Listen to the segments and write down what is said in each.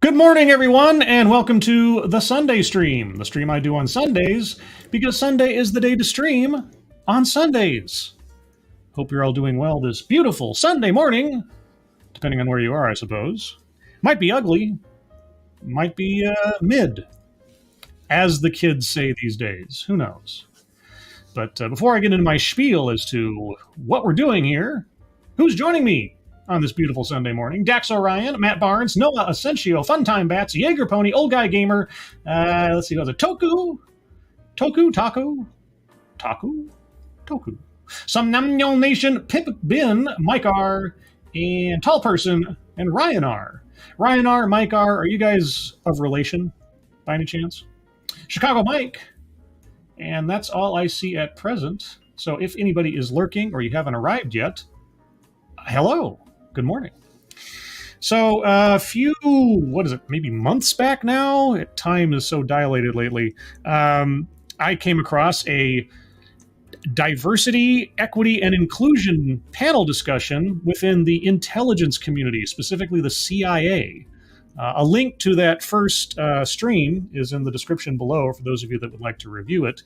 Good morning, everyone, and welcome to the Sunday stream, the stream I do on Sundays, because Sunday is the day to stream on Sundays. Hope you're all doing well this beautiful Sunday morning, depending on where you are, I suppose. Might be ugly, might be mid, as the kids say these days. Who knows? But before I get into my spiel as to what we're doing here, who's joining me on this beautiful Sunday morning? Dax Orion, Matt Barnes, Noah Asensio, Funtime Bats, Jaeger Pony, Old Guy Gamer, let's see, who's it? Toku, Some Namnyo Nation, Pip Bin, Mike R, and Tall Person, and Ryan R. Ryan R, Mike R, are you guys of relation by any chance? Chicago Mike, and that's all I see at present. So if anybody is lurking or you haven't arrived yet, hello. Good morning. So a few, maybe months back now? Time is so dilated lately. I came across a diversity, equity, and inclusion panel discussion within the intelligence community, specifically the CIA. A link to that first stream is in the description below for those of you that would like to review it.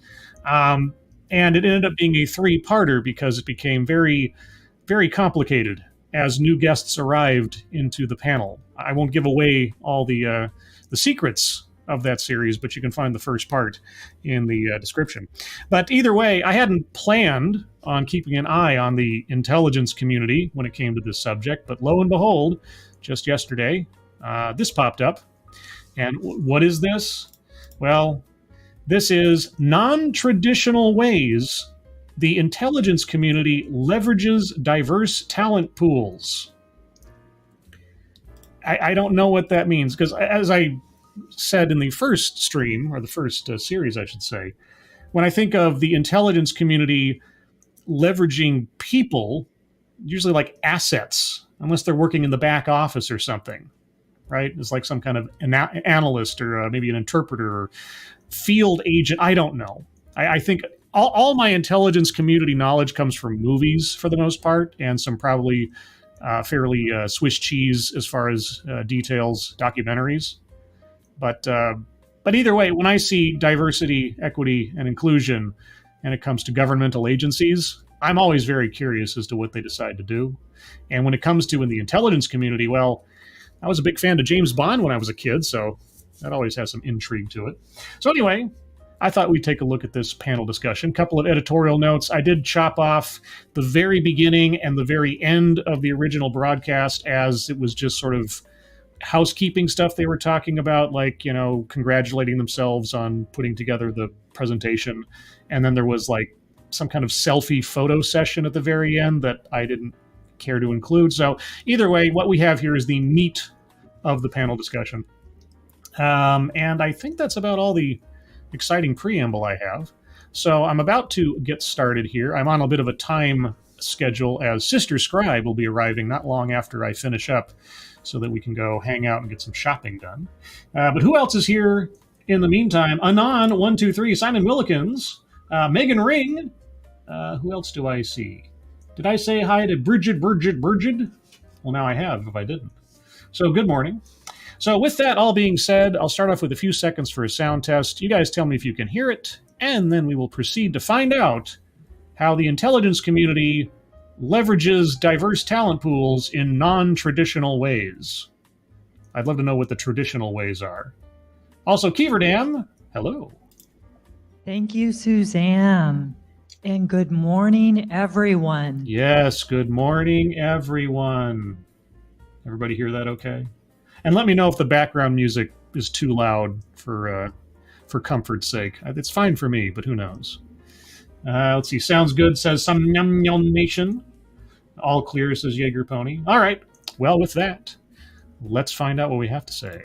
And it ended up being a three-parter because it became very, very complicated as new guests arrived into the panel. I won't give away all the secrets of that series, but you can find the first part in the description. But either way, I hadn't planned on keeping an eye on the intelligence community when it came to this subject, but lo and behold, just yesterday, this popped up. And what is this? Well, this is non-traditional ways the intelligence community leverages diverse talent pools. I don't know what that means, because as I said in the first stream, or the first series, I should say, when I think of the intelligence community leveraging people, usually like assets, unless they're working in the back office or something, right? It's like some kind of analyst or maybe an interpreter or field agent. I don't know. I think all my intelligence community knowledge comes from movies for the most part, and some probably fairly Swiss cheese as far as details, documentaries. But either way, when I see diversity, equity, and inclusion, and it comes to governmental agencies, I'm always very curious as to what they decide to do. And when it comes to in the intelligence community, well, I was a big fan of James Bond when I was a kid, so that always has some intrigue to it. So anyway, I thought we'd take a look at this panel discussion. Couple of editorial notes. I did chop off the very beginning and the very end of the original broadcast, as it was just sort of housekeeping stuff they were talking about, like, you know, congratulating themselves on putting together the presentation. And then there was like some kind of selfie photo session at the very end that I didn't care to include. So either way, what we have here is the meat of the panel discussion. And I think that's about all the exciting preamble I have. So I'm about to get started here. I'm on a bit of a time schedule, as Sister Scribe will be arriving not long after I finish up, so that we can go hang out and get some shopping done. But who else is here in the meantime? Anon123, Simon Willikins, Megan Ring. Who else do I see? Did I say hi to Bridget? Well, now I have, if I didn't. So good morning. So with that all being said, I'll start off with a few seconds for a sound test. You guys tell me if you can hear it, and then we will proceed to find out how the intelligence community leverages diverse talent pools in non-traditional ways. I'd love to know what the traditional ways are. Also, Keeverdam, hello. Thank you, Suzanne. And good morning, everyone. Yes, good morning, everyone. Everybody hear that okay? And let me know if the background music is too loud for comfort's sake. It's fine for me, but who knows? Let's see. Sounds good, says some Nyam Nation. All clear, says Jaeger Pony. All right. Well, with that, let's find out what we have to say.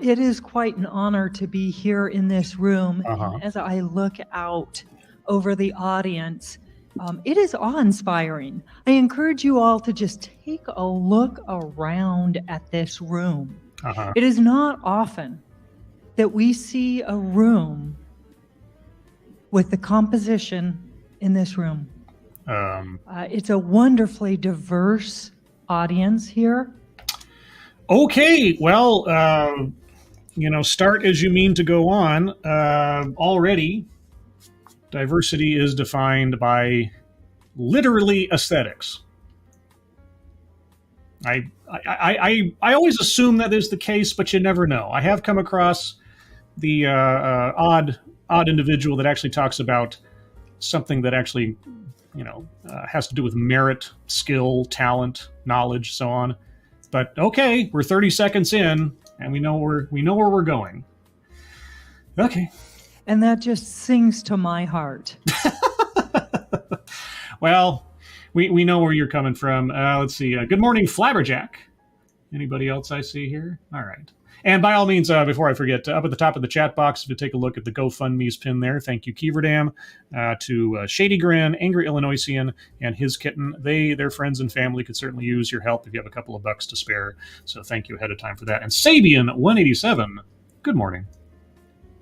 It is quite an honor to be here in this room. And as I look out over the audience, it is awe-inspiring. I encourage you all to just take a look around at this room. It is not often that we see a room with the composition in this room. It's a wonderfully diverse audience here. Okay, well, start as you mean to go on. Already, diversity is defined by literally aesthetics. I always assume that is the case, but you never know. I have come across the odd individual that actually talks about something that actually has to do with merit, skill, talent, knowledge, so on. But okay, we're 30 seconds in, and we know where we're going. Okay. And that just sings to my heart. Well, we know where you're coming from. Let's see. Good morning, Flabberjack. Anybody else I see here? All right. And by all means, before I forget, up at the top of the chat box, if you take a look at the GoFundMe's pin there, thank you, Keeverdam, to Shady Grin, Angry Illinoisian, and his kitten. Their friends and family could certainly use your help if you have a couple of bucks to spare. So thank you ahead of time for that. And Sabian187, good morning.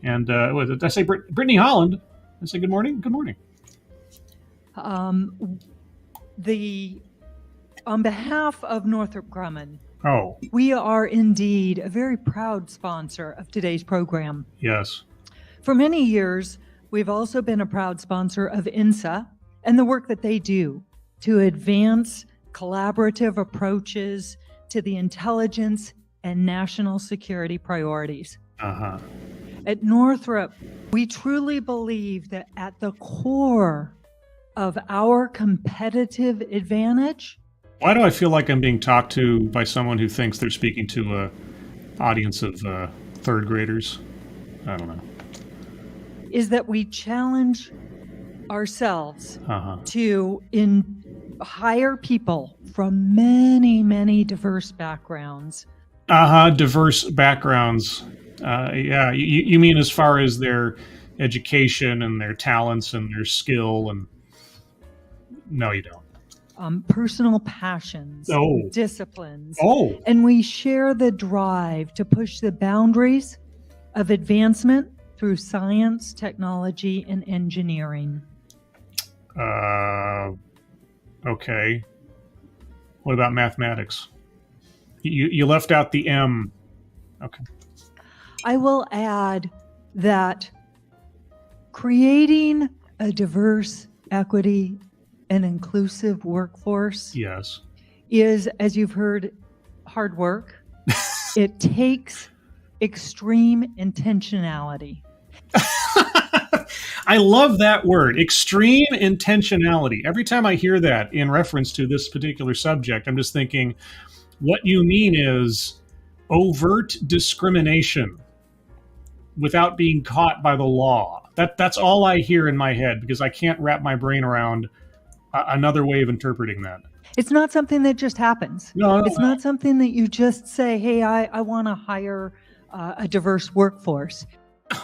And did I say Brittany Holland? Did I say good morning? Good morning. On behalf of Northrop Grumman, we are indeed a very proud sponsor of today's program. Yes. For many years, we've also been a proud sponsor of INSA and the work that they do to advance collaborative approaches to the intelligence and national security priorities. Uh-huh. At Northrop, we truly believe that at the core of our competitive advantage. Why do I feel like I'm being talked to by someone who thinks they're speaking to an audience of third graders? I don't know. Is that we challenge ourselves to hire people from many, many diverse backgrounds. Diverse backgrounds. Yeah, you mean as far as their education and their talents and their skill and... No, you don't. Personal passions, disciplines. Oh. And we share the drive to push the boundaries of advancement through science, technology, and engineering. Okay. What about mathematics? You left out the M. Okay. I will add that creating a diverse, equity, and inclusive workforce is, as you've heard, hard work. It takes extreme intentionality. I love that word, extreme intentionality. Every time I hear that in reference to this particular subject, I'm just thinking, what you mean is overt discrimination without being caught by the law. That's all I hear in my head, because I can't wrap my brain around another way of interpreting that. It's not something that just happens. No. It's not something that you just say, hey, I want to hire a diverse workforce.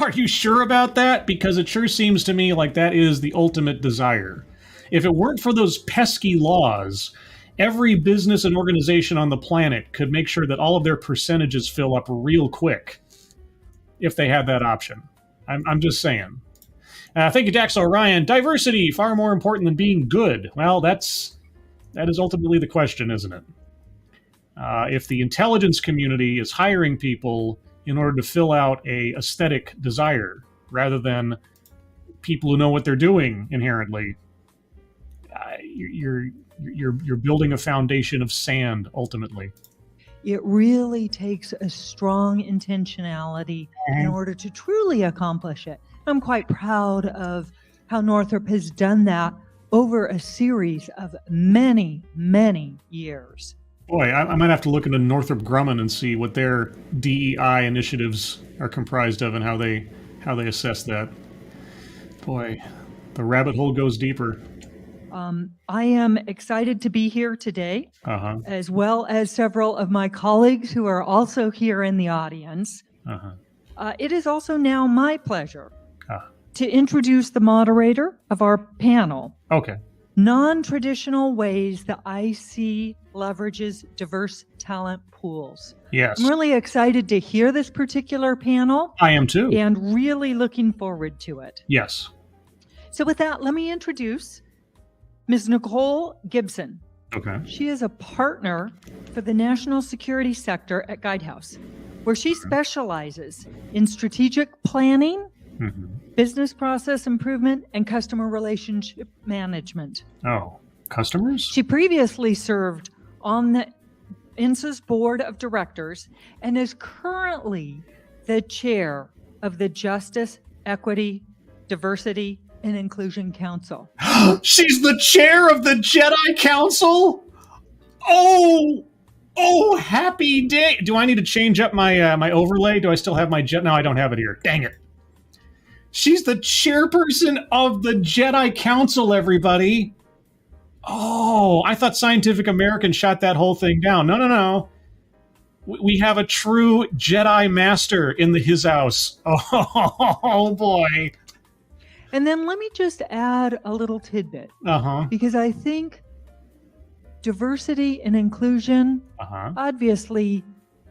Are you sure about that? Because it sure seems to me like that is the ultimate desire. If it weren't for those pesky laws, every business and organization on the planet could make sure that all of their percentages fill up real quick if they had that option. I'm just saying. Thank you, Dax Orion. Diversity, far more important than being good. Well, that is ultimately the question, isn't it? If the intelligence community is hiring people in order to fill out a aesthetic desire rather than people who know what they're doing inherently, you're building a foundation of sand ultimately. It really takes a strong intentionality in order to truly accomplish it. I'm quite proud of how Northrop has done that over a series of many, many years. Boy, I might have to look into Northrop Grumman and see what their DEI initiatives are comprised of and how they assess that. Boy, the rabbit hole goes deeper. I am excited to be here today, as well as several of my colleagues who are also here in the audience. It is also now my pleasure to introduce the moderator of our panel. Okay. Non-traditional ways that IC leverages diverse talent pools. Yes. I'm really excited to hear this particular panel. I am too. And really looking forward to it. Yes. So with that, let me introduce Ms. Nicole Gibson. Okay. She is a partner for the national security sector at Guidehouse, where she specializes in strategic planning, business process improvement, and customer relationship management. Oh, customers? She previously served on the INSA's board of directors and is currently the chair of the Justice, Equity, Diversity, and Inclusion Council. She's the chair of the Jedi Council? Oh, happy day. Do I need to change up my my overlay? Do I still have my Jedi? No, I don't have it here. Dang it. She's the chairperson of the Jedi Council, everybody. Oh, I thought Scientific American shot that whole thing down. No. We have a true Jedi master in his house. Oh, boy. And then let me just add a little tidbit. Because I think diversity and inclusion obviously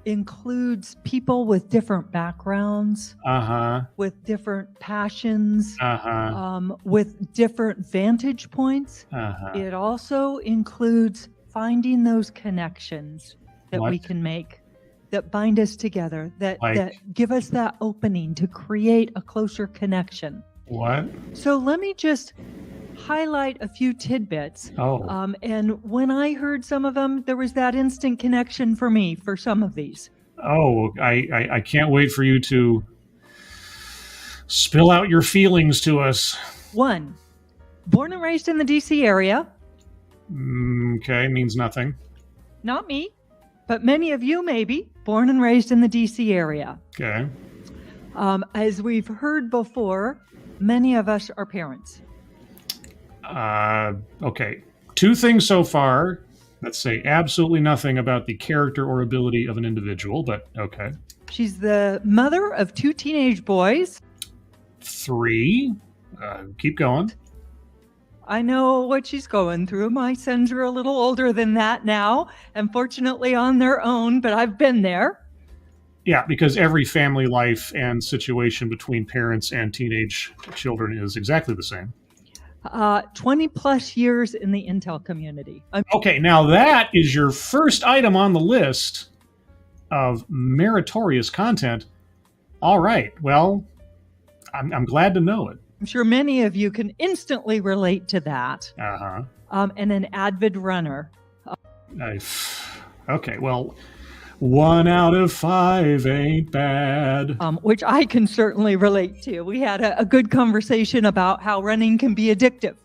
includes people with different backgrounds, with different passions, with different vantage points. It also includes finding those connections that we can make, that bind us together, that give us that opening to create a closer connection. What? So let me just highlight a few tidbits. And when I heard some of them, there was that instant connection for me for some of these. Oh, I can't wait for you to spill out your feelings to us. 1, born and raised in the DC area. Okay, means nothing. Not me, but many of you may be born and raised in the DC area. Okay. As we've heard before, many of us are parents. Okay. 2 things so far that say absolutely nothing about the character or ability of an individual, but okay. She's the mother of 2 teenage boys. 3. Keep going. I know what she's going through. My sons are a little older than that now, and fortunately on their own, but I've been there. Yeah, because every family life and situation between parents and teenage children is exactly the same. 20 plus years in the Intel community. Okay, now that is your first item on the list of meritorious content. All right, well, I'm glad to know it. I'm sure many of you can instantly relate to that. And an avid runner. Okay, well, 1 out of 5 ain't bad. Which I can certainly relate to. We had a good conversation about how running can be addictive.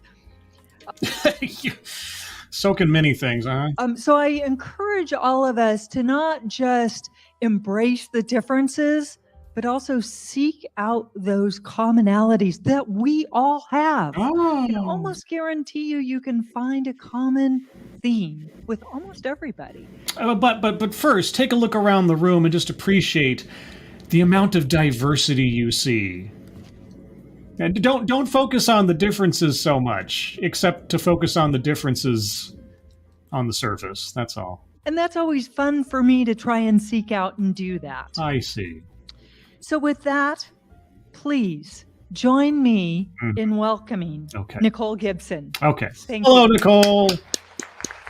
So can many things, huh? So I encourage all of us to not just embrace the differences, but also seek out those commonalities that we all have. I can almost guarantee you can find a common theme with almost everybody. But first, take a look around the room and just appreciate the amount of diversity you see. And don't focus on the differences so much, except to focus on the differences on the surface. That's all. And that's always fun for me to try and seek out and do that. I see. So with that, please join me in welcoming Nicole Gibson. Okay. Hello, Nicole.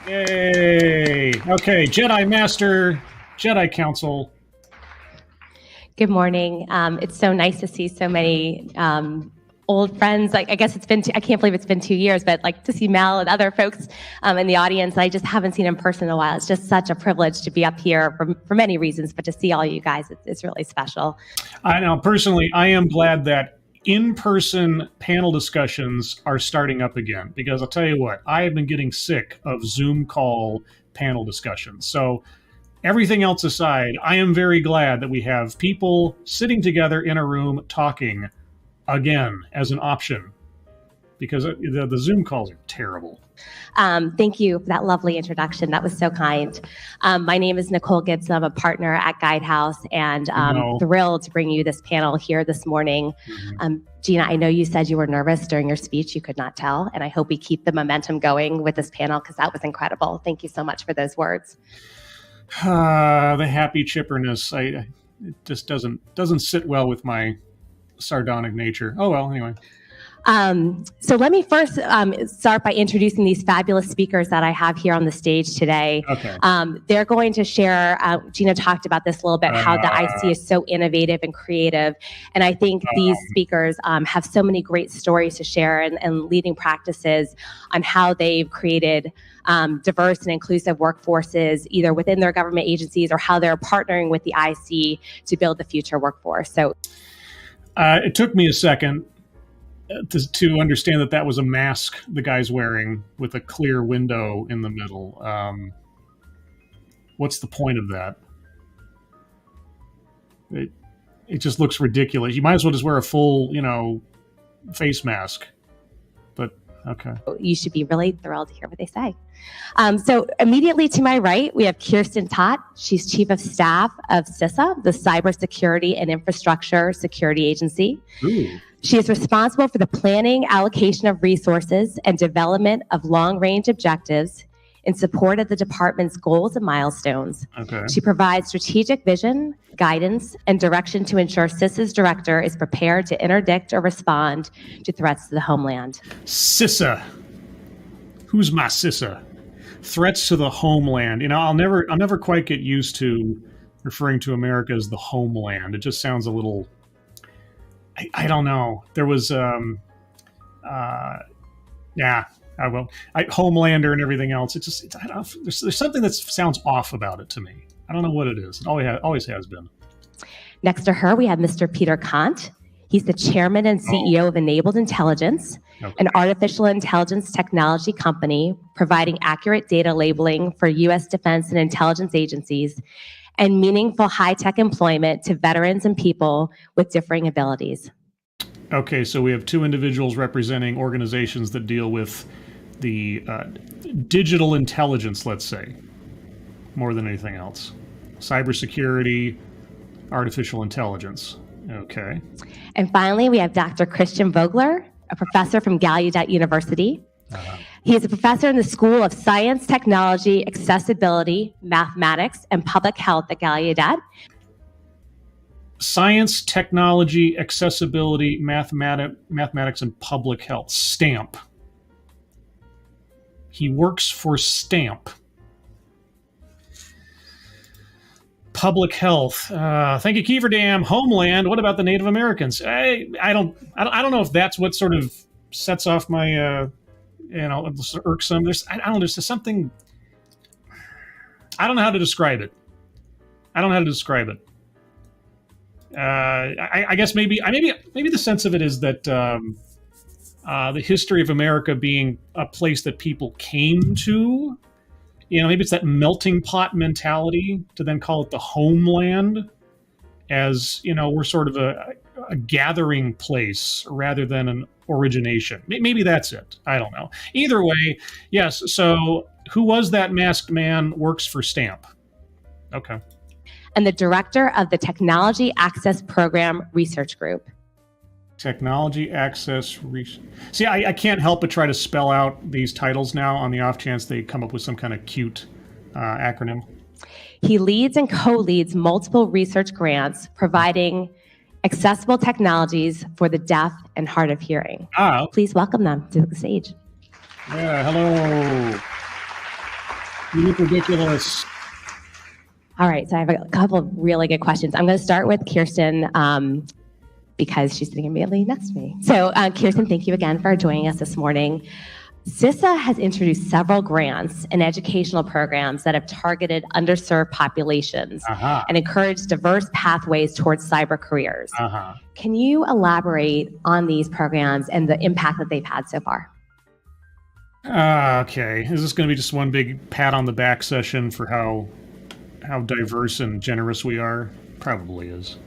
Yay. Okay, Jedi Master, Jedi Council. Good morning. It's so nice to see so many old friends. Like, I guess it's been, I can't believe it's been 2 years, but like to see Mel and other folks in the audience I just haven't seen in person in a while. It's just such a privilege to be up here for many reasons, but to see all you guys, it's really special. I know, personally, I am glad that in-person panel discussions are starting up again, because I'll tell you what, I have been getting sick of Zoom call panel discussions. So everything else aside, I am very glad that we have people sitting together in a room talking again as an option, because the Zoom calls are terrible. Thank you for that lovely introduction. That was so kind. My name is Nicole Gibson. I'm a partner at Guidehouse, and thrilled to bring you this panel here this morning. Gina, I know you said you were nervous during your speech. You could not tell, and I hope we keep the momentum going with this panel, because that was incredible. Thank you so much for those words. The happy chipperness, it just doesn't sit well with my sardonic nature. Oh well, anyway. So let me first start by introducing these fabulous speakers that I have here on the stage today. Okay. They're going to share, Gina talked about this a little bit, how the IC is so innovative and creative. And I think these speakers have so many great stories to share and leading practices on how they've created diverse and inclusive workforces, either within their government agencies or how they're partnering with the IC to build the future workforce. So it took me a second to understand that was a mask the guy's wearing with a clear window in the middle. What's the point of that? It just looks ridiculous. You might as well just wear a full, face mask. But okay. You should be really thrilled to hear what they say. So immediately to my right, we have Kirsten Tott. She's Chief of Staff of CISA, the Cybersecurity and Infrastructure Security Agency. Ooh. She is responsible for the planning, allocation of resources, and development of long-range objectives in support of the department's goals and milestones. Okay. She provides strategic vision, guidance, and direction to ensure CISA's director is prepared to interdict or respond to threats to the homeland. CISA. Who's my CISA? Threats to the homeland. I'll never quite get used to referring to America as the homeland. It just sounds a little... I don't know. There was, Homelander and everything else. I don't know, there's something that sounds off about it to me. I don't know what it is. It always has been. Next to her, we have Mr. Peter Kant. He's the chairman and CEO of Enabled Intelligence, an artificial intelligence technology company providing accurate data labeling for U.S. defense and intelligence agencies and meaningful high-tech employment to veterans and people with differing abilities. Okay, so we have two individuals representing organizations that deal with the digital intelligence, let's say, more than anything else. Cybersecurity, artificial intelligence. Okay. And finally, we have Dr. Christian Vogler, a professor from Gallaudet University. He is a professor in the School of Science, Technology, Accessibility, Mathematics, and Public Health at Gallaudet. Science, Technology, Accessibility, Mathematics, and Public Health. STAMP. He works for STAMP. Public Health. Thank you, Kiefer Dam. Homeland. What about the Native Americans? I don't know if that's what sort of sets off my... irksome. There's something. I don't know how to describe it. I guess maybe the sense of it is that the history of America being a place that people came to. Maybe it's that melting pot mentality to then call it the homeland, as we're sort of a gathering place rather than an origination. Maybe that's it. I don't know. Either way, yes. So who was that masked man works for STAMP? Okay. And the director of the Technology Access Program Research Group. Technology Access Research. See, I can't help but try to spell out these titles now on the off chance they come up with some kind of cute acronym. He leads and co-leads multiple research grants providing accessible technologies for the deaf and hard of hearing. Please welcome them to the stage. Yeah, hello. You look ridiculous. All right, so I have a couple of really good questions. I'm going to start with Kirsten because she's sitting immediately next to me. So Kirsten, thank you again for joining us this morning. CISA has introduced several grants and educational programs that have targeted underserved populations and encouraged diverse pathways towards cyber careers. Can you elaborate on these programs and the impact that they've had so far? Okay. Is this going to be just one big pat on the back session for how diverse and generous we are? Probably is.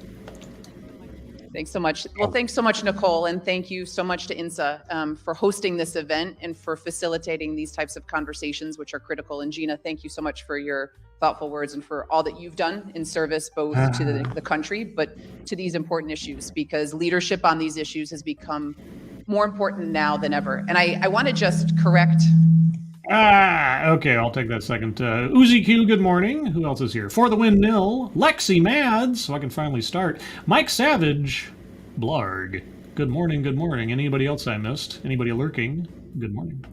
Thanks so much. Well, thanks so much, Nicole, and thank you so much to INSA for hosting this event and for facilitating these types of conversations, which are critical. And Gina, thank you so much for your thoughtful words and for all that you've done in service both to the country, but to these important issues, because leadership on these issues has become more important now than ever. And I want to just correct. Okay, I'll take that second. Uzi Q, good morning. Who else is here? For the Win Nil, Lexi Mads, so I can finally start. Mike Savage, Blarg. Good morning, good morning. Anybody else I missed? Anybody lurking? Good morning.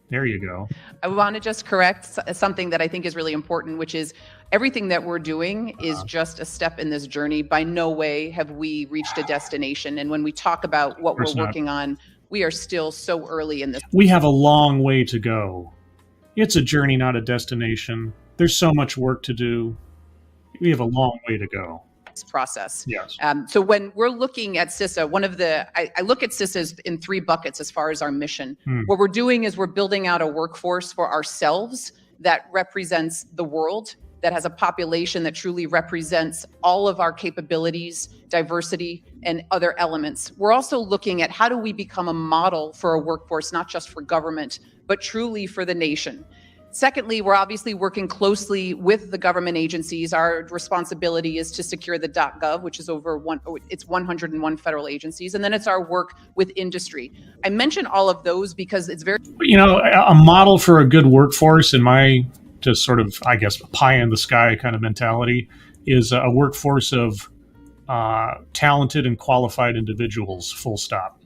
There you go. I want to just correct something that I think is really important, which is everything that we're doing is just a step in this journey. By no way have we reached a destination. And when we talk about what we're working on, we are still so early in this. We have a long way to go. It's a journey, not a destination. There's so much work to do. We have a long way to go. Process. Yes. So when we're looking at CISA, I look at CISA in 3 buckets as far as our mission. What we're doing is we're building out a workforce for ourselves that represents the world, that has a population that truly represents all of our capabilities, diversity, and other elements. We're also looking at how do we become a model for a workforce, not just for government, but truly for the nation. Secondly, we're obviously working closely with the government agencies. Our responsibility is to secure the .gov, which is it's 101 federal agencies. And then it's our work with industry. I mention all of those because it's very... a model for a good workforce in my just sort of, I guess, pie in the sky kind of mentality is a workforce of talented and qualified individuals, full stop.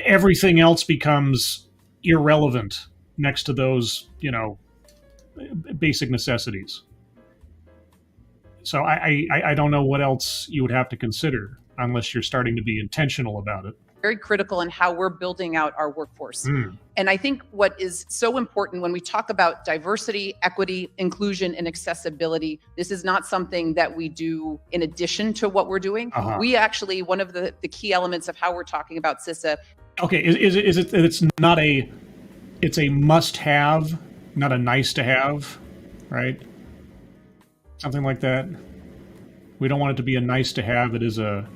Everything else becomes irrelevant next to those, basic necessities. So I don't know what else you would have to consider unless you're starting to be intentional about it. Very critical in how we're building out our workforce. And I think what is so important when we talk about diversity, equity, inclusion, and accessibility, this is not something that we do in addition to what we're doing. We actually, one of the key elements of how we're talking about CISA. Okay, is it it's a must-have, not a nice-to-have, right? Something like that. We don't want it to be a nice-to-have. It is a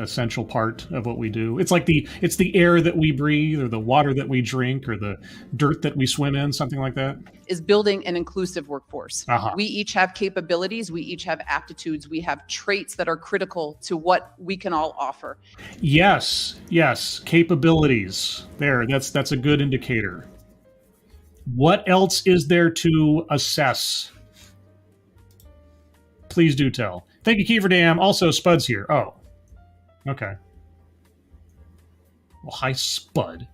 essential part of what we do. It's like it's the air that we breathe, or the water that we drink, or the dirt that we swim in, something like that. Is building an inclusive workforce. We each have capabilities. We each have aptitudes. We have traits that are critical to what we can all offer. Yes, capabilities. That's a good indicator. What else is there to assess? Please do tell. Thank you, Kiefer Dam. Also, Spud's here. Oh, okay. Well, hi, Spud.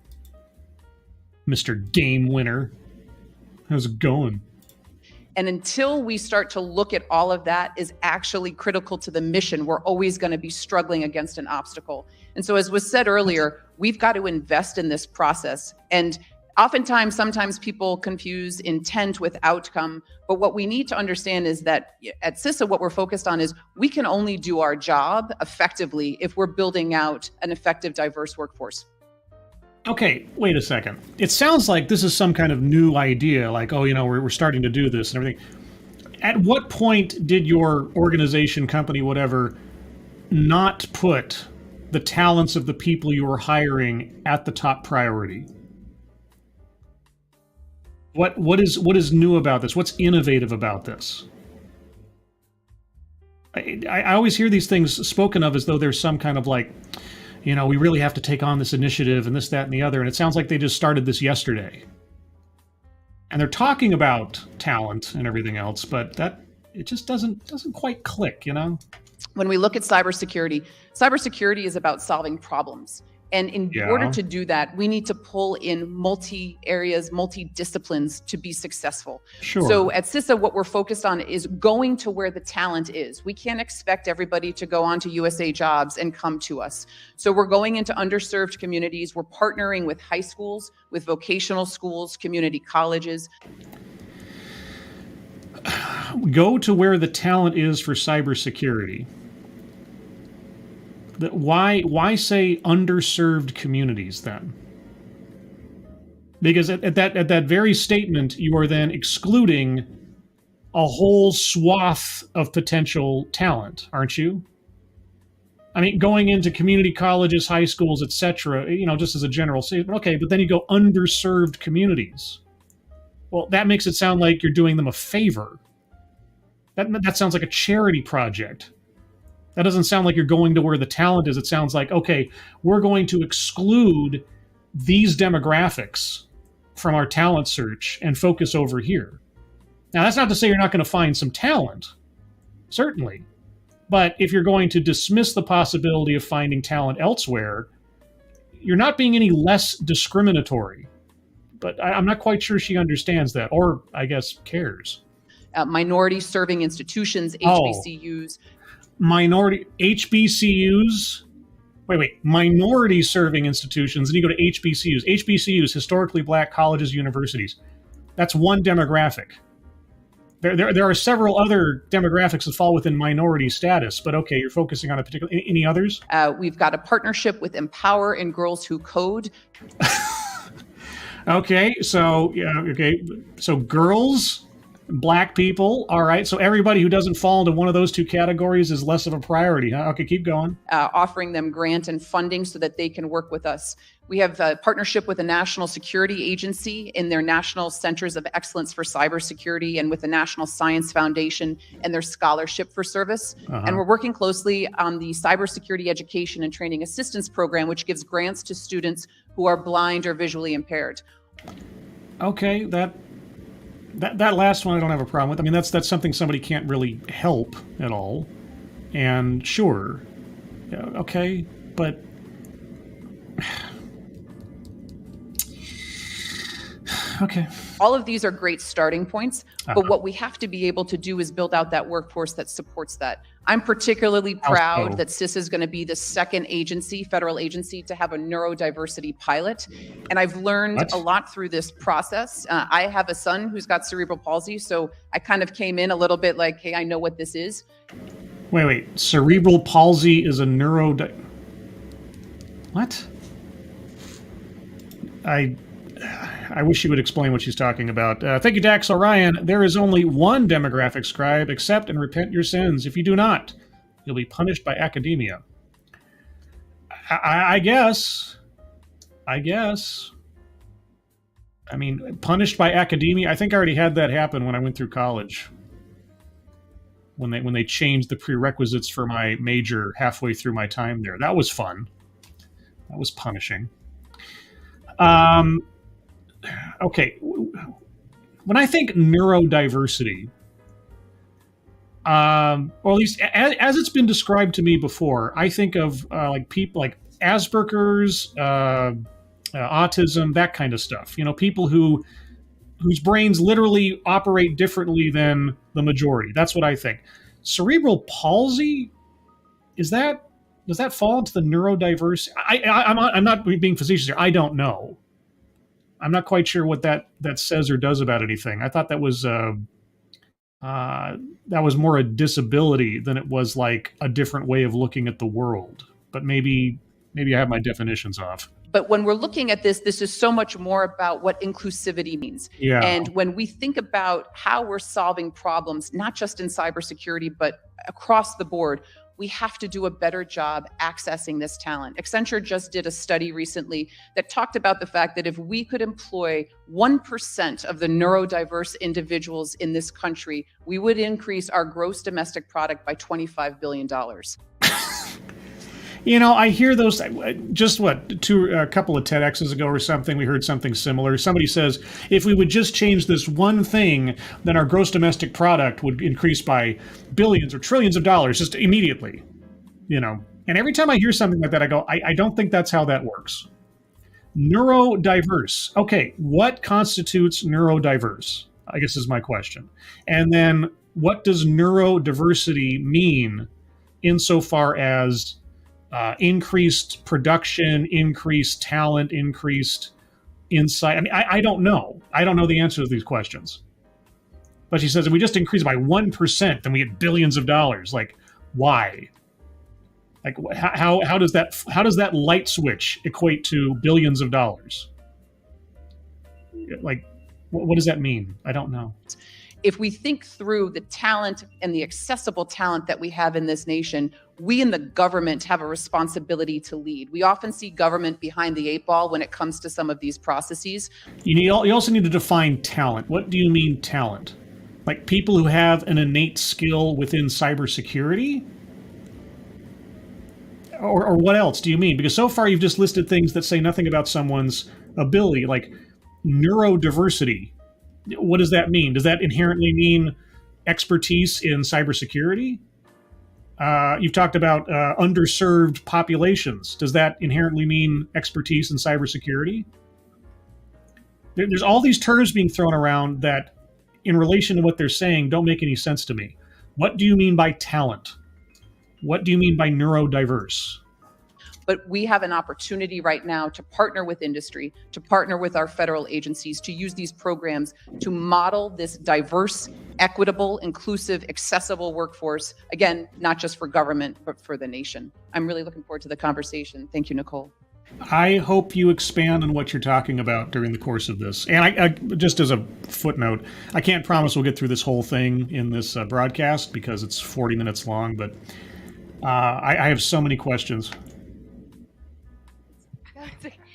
Mr. Game Winner. How's it going? And until we start to look at all of that is actually critical to the mission, we're always going to be struggling against an obstacle. And so, as was said earlier, we've got to invest in this process. And sometimes people confuse intent with outcome, but what we need to understand is that at CISA, what we're focused on is we can only do our job effectively if we're building out an effective, diverse workforce. Okay, wait a second. It sounds like this is some kind of new idea, like, we're starting to do this and everything. At what point did your organization, company, whatever, not put the talents of the people you were hiring at the top priority? What is new about this? What's innovative about this? I always hear these things spoken of as though there's some kind of like, we really have to take on this initiative and this, that, and the other. And it sounds like they just started this yesterday. And they're talking about talent and everything else, but it just doesn't quite click, When we look at cybersecurity is about solving problems. And in order to do that, we need to pull in multi-areas, multi-disciplines to be successful. Sure. So at CISA, what we're focused on is going to where the talent is. We can't expect everybody to go on to USA Jobs and come to us. So we're going into underserved communities. We're partnering with high schools, with vocational schools, community colleges. Go to where the talent is for cybersecurity. Why say underserved communities then? Because at that very statement, you are then excluding a whole swath of potential talent, aren't you? I mean, going into community colleges, high schools, etc., just as a general statement, okay, but then you go underserved communities. Well, that makes it sound like you're doing them a favor. That sounds like a charity project. That doesn't sound like you're going to where the talent is. It sounds like, okay, we're going to exclude these demographics from our talent search and focus over here. Now, that's not to say you're not going to find some talent. Certainly. But if you're going to dismiss the possibility of finding talent elsewhere, you're not being any less discriminatory. But I'm not quite sure she understands that, or I guess cares. Minority serving institutions, HBCUs. Minority HBCUs. Wait. Minority serving institutions, and you go to HBCUs. HBCUs, historically black colleges, universities. That's one demographic. There are several other demographics that fall within minority status, but okay, you're focusing on a particular. Any others? We've got a partnership with Empower and Girls Who Code. Okay, so girls, black people, all right. So everybody who doesn't fall into one of those two categories is less of a priority, huh? Okay, keep going. Offering them grant and funding so that they can work with us. We have a partnership with the National Security Agency in their National Centers of Excellence for Cybersecurity and with the National Science Foundation and their Scholarship for Service. And we're working closely on the Cybersecurity Education and Training Assistance Program, which gives grants to students who are blind or visually impaired. Okay, that last one I don't have a problem with. I mean, that's something somebody can't really help at all. And sure, okay, but okay. All of these are great starting points, but what we have to be able to do is build out that workforce that supports that. I'm particularly proud that CIS is going to be the second agency, federal agency, to have a neurodiversity pilot. And I've learned a lot through this process. I have a son who's got cerebral palsy, so I kind of came in a little bit like, hey, I know what this is. Wait. Cerebral palsy is a What? I wish you would explain what she's talking about. Thank you, Dax Orion. There is only one demographic, Scribe. Accept and repent your sins. If you do not, you'll be punished by academia. I guess. I mean, punished by academia. I think I already had that happen when I went through college. When they changed the prerequisites for my major halfway through my time there. That was fun. That was punishing. Okay, when I think neurodiversity, or at least as it's been described to me before, I think of like people like Asperger's, autism, that kind of stuff. You know, people whose brains literally operate differently than the majority. That's what I think. Cerebral palsy, does that fall into the neurodiverse? I'm not being facetious here. I don't know. I'm not quite sure what that says or does about anything. I thought that was more a disability than it was like a different way of looking at the world. But maybe I have my definitions off. But when we're looking at this is so much more about what inclusivity means. Yeah. And when we think about how we're solving problems, not just in cybersecurity, but across the board, we have to do a better job accessing this talent. Accenture just did a study recently that talked about the fact that if we could employ 1% of the neurodiverse individuals in this country, we would increase our gross domestic product by $25 billion. You know, I hear those just a couple of TEDx's ago or something, we heard something similar. Somebody says, if we would just change this one thing, then our gross domestic product would increase by billions or trillions of dollars just immediately, you know. And every time I hear something like that, I go, I don't think that's how that works. Neurodiverse. Okay, what constitutes neurodiverse? I guess is my question. And then what does neurodiversity mean insofar as increased production, increased talent, increased insight? I mean, I don't know. I don't know the answer to these questions. But she says, if we just increase by 1%, then we get billions of dollars. Like, why? Like, how does that light switch equate to billions of dollars? Like, what does that mean? I don't know. If we think through the talent and the accessible talent that we have in this nation, we in the government have a responsibility to lead. We often see government behind the eight ball when it comes to some of these processes. You also need to define talent. What do you mean talent? Like people who have an innate skill within cybersecurity? Or what else do you mean? Because so far you've just listed things that say nothing about someone's ability, like neurodiversity. What does that mean? Does that inherently mean expertise in cybersecurity? You've talked about underserved populations. Does that inherently mean expertise in cybersecurity? There's all these terms being thrown around that, in relation to what they're saying, don't make any sense to me. What do you mean by talent? What do you mean by neurodiverse? But we have an opportunity right now to partner with industry, to partner with our federal agencies, to use these programs to model this diverse, equitable, inclusive, accessible workforce. Again, not just for government, but for the nation. I'm really looking forward to the conversation. Thank you, Nicole. I hope you expand on what you're talking about during the course of this. And I just as a footnote, I can't promise we'll get through this whole thing in this broadcast because it's 40 minutes long, but I have so many questions.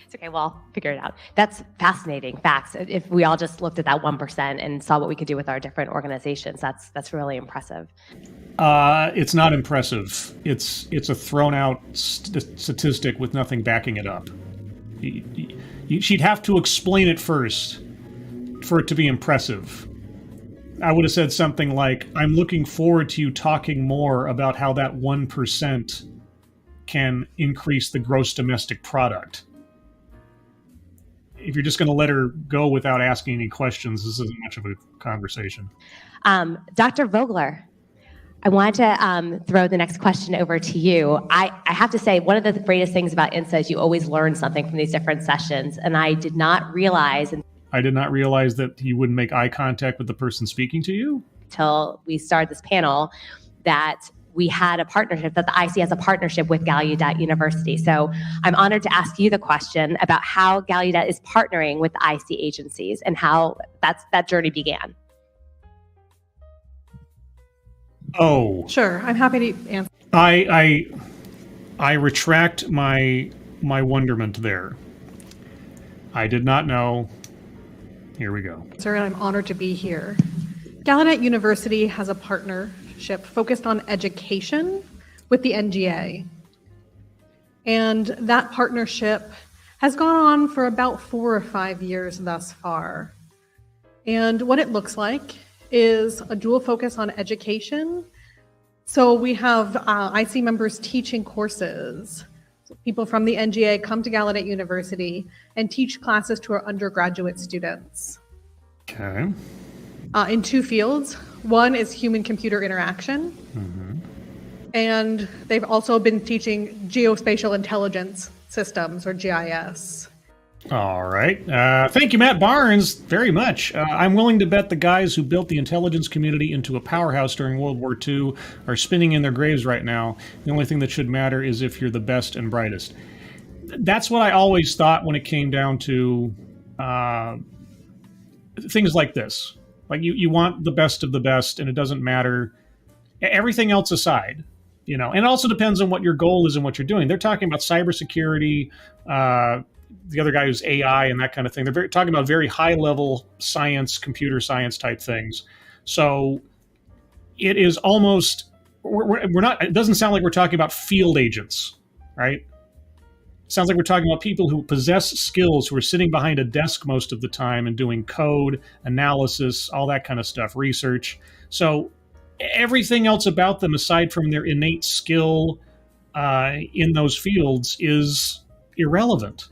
It's okay. Well, figure it out. That's fascinating facts. If we all just looked at that 1% and saw what we could do with our different organizations, that's really impressive. It's not impressive. It's a thrown out statistic with nothing backing it up. She'd have to explain it first for it to be impressive. I would have said something like, I'm looking forward to you talking more about how that 1% can increase the gross domestic product. If you're just going to let her go without asking any questions, this isn't much of a conversation. Dr. Vogler, I wanted to throw the next question over to you. I have to say, one of the greatest things about INSA is you always learn something from these different sessions, and I did not realize that you wouldn't make eye contact with the person speaking to you until we started this panel that we had a partnership, that the IC has a partnership with Gallaudet University. So I'm honored to ask you the question about how Gallaudet is partnering with the IC agencies and how that journey began. Oh, sure. I'm happy to answer. I retract my wonderment there. I did not know. Here we go. Sir, I'm honored to be here. Gallaudet University has a partnership focused on education with the NGA. And that partnership has gone on for about 4 or 5 years thus far. And what it looks like is a dual focus on education. So we have IC members teaching courses. So people from the NGA come to Gallaudet University and teach classes to our undergraduate students. Okay. In 2 fields. One is human-computer interaction. Mm-hmm. And they've also been teaching geospatial intelligence systems, or GIS. All right. Thank you, Matt Barnes, very much. I'm willing to bet the guys who built the intelligence community into a powerhouse during World War II are spinning in their graves right now. The only thing that should matter is if you're the best and brightest. That's what I always thought when it came down to things like this. Like you want the best of the best, and it doesn't matter. Everything else aside, and it also depends on what your goal is and what you're doing. They're talking about cybersecurity, the other guy who's AI and that kind of thing. They're talking about very high-level science, computer science type things. So it is almost we're not. It doesn't sound like we're talking about field agents, right? It sounds like we're talking about people who possess skills, who are sitting behind a desk most of the time and doing code analysis, all that kind of stuff, research. So everything else about them, aside from their innate skill in those fields, is irrelevant.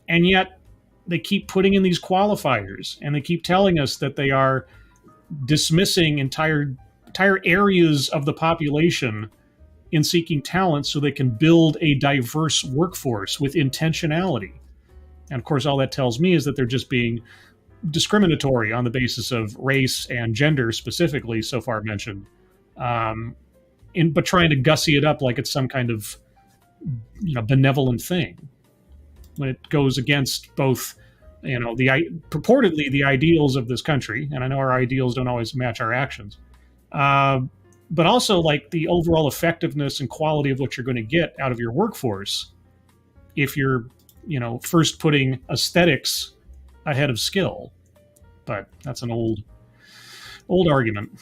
And yet they keep putting in these qualifiers, and they keep telling us that they are dismissing entire areas of the population in seeking talent so they can build a diverse workforce with intentionality. And of course, all that tells me is that they're just being discriminatory on the basis of race and gender specifically, so far mentioned, but trying to gussy it up like it's some kind of benevolent thing, when it goes against both, purportedly the ideals of this country, and I know our ideals don't always match our actions, but also like the overall effectiveness and quality of what you're going to get out of your workforce if you're, first putting aesthetics ahead of skill. But that's an old argument.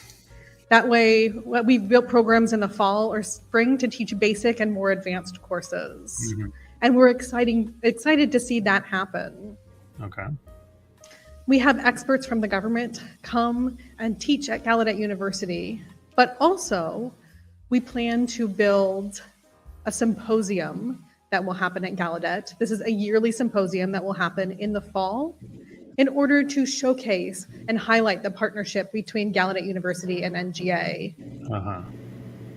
That way, we've built programs in the fall or spring to teach basic and more advanced courses. Mm-hmm. And we're excited to see that happen. Okay. We have experts from the government come and teach at Gallaudet University, but also we plan to build a symposium that will happen at Gallaudet. This is a yearly symposium that will happen in the fall in order to showcase and highlight the partnership between Gallaudet University and NGA.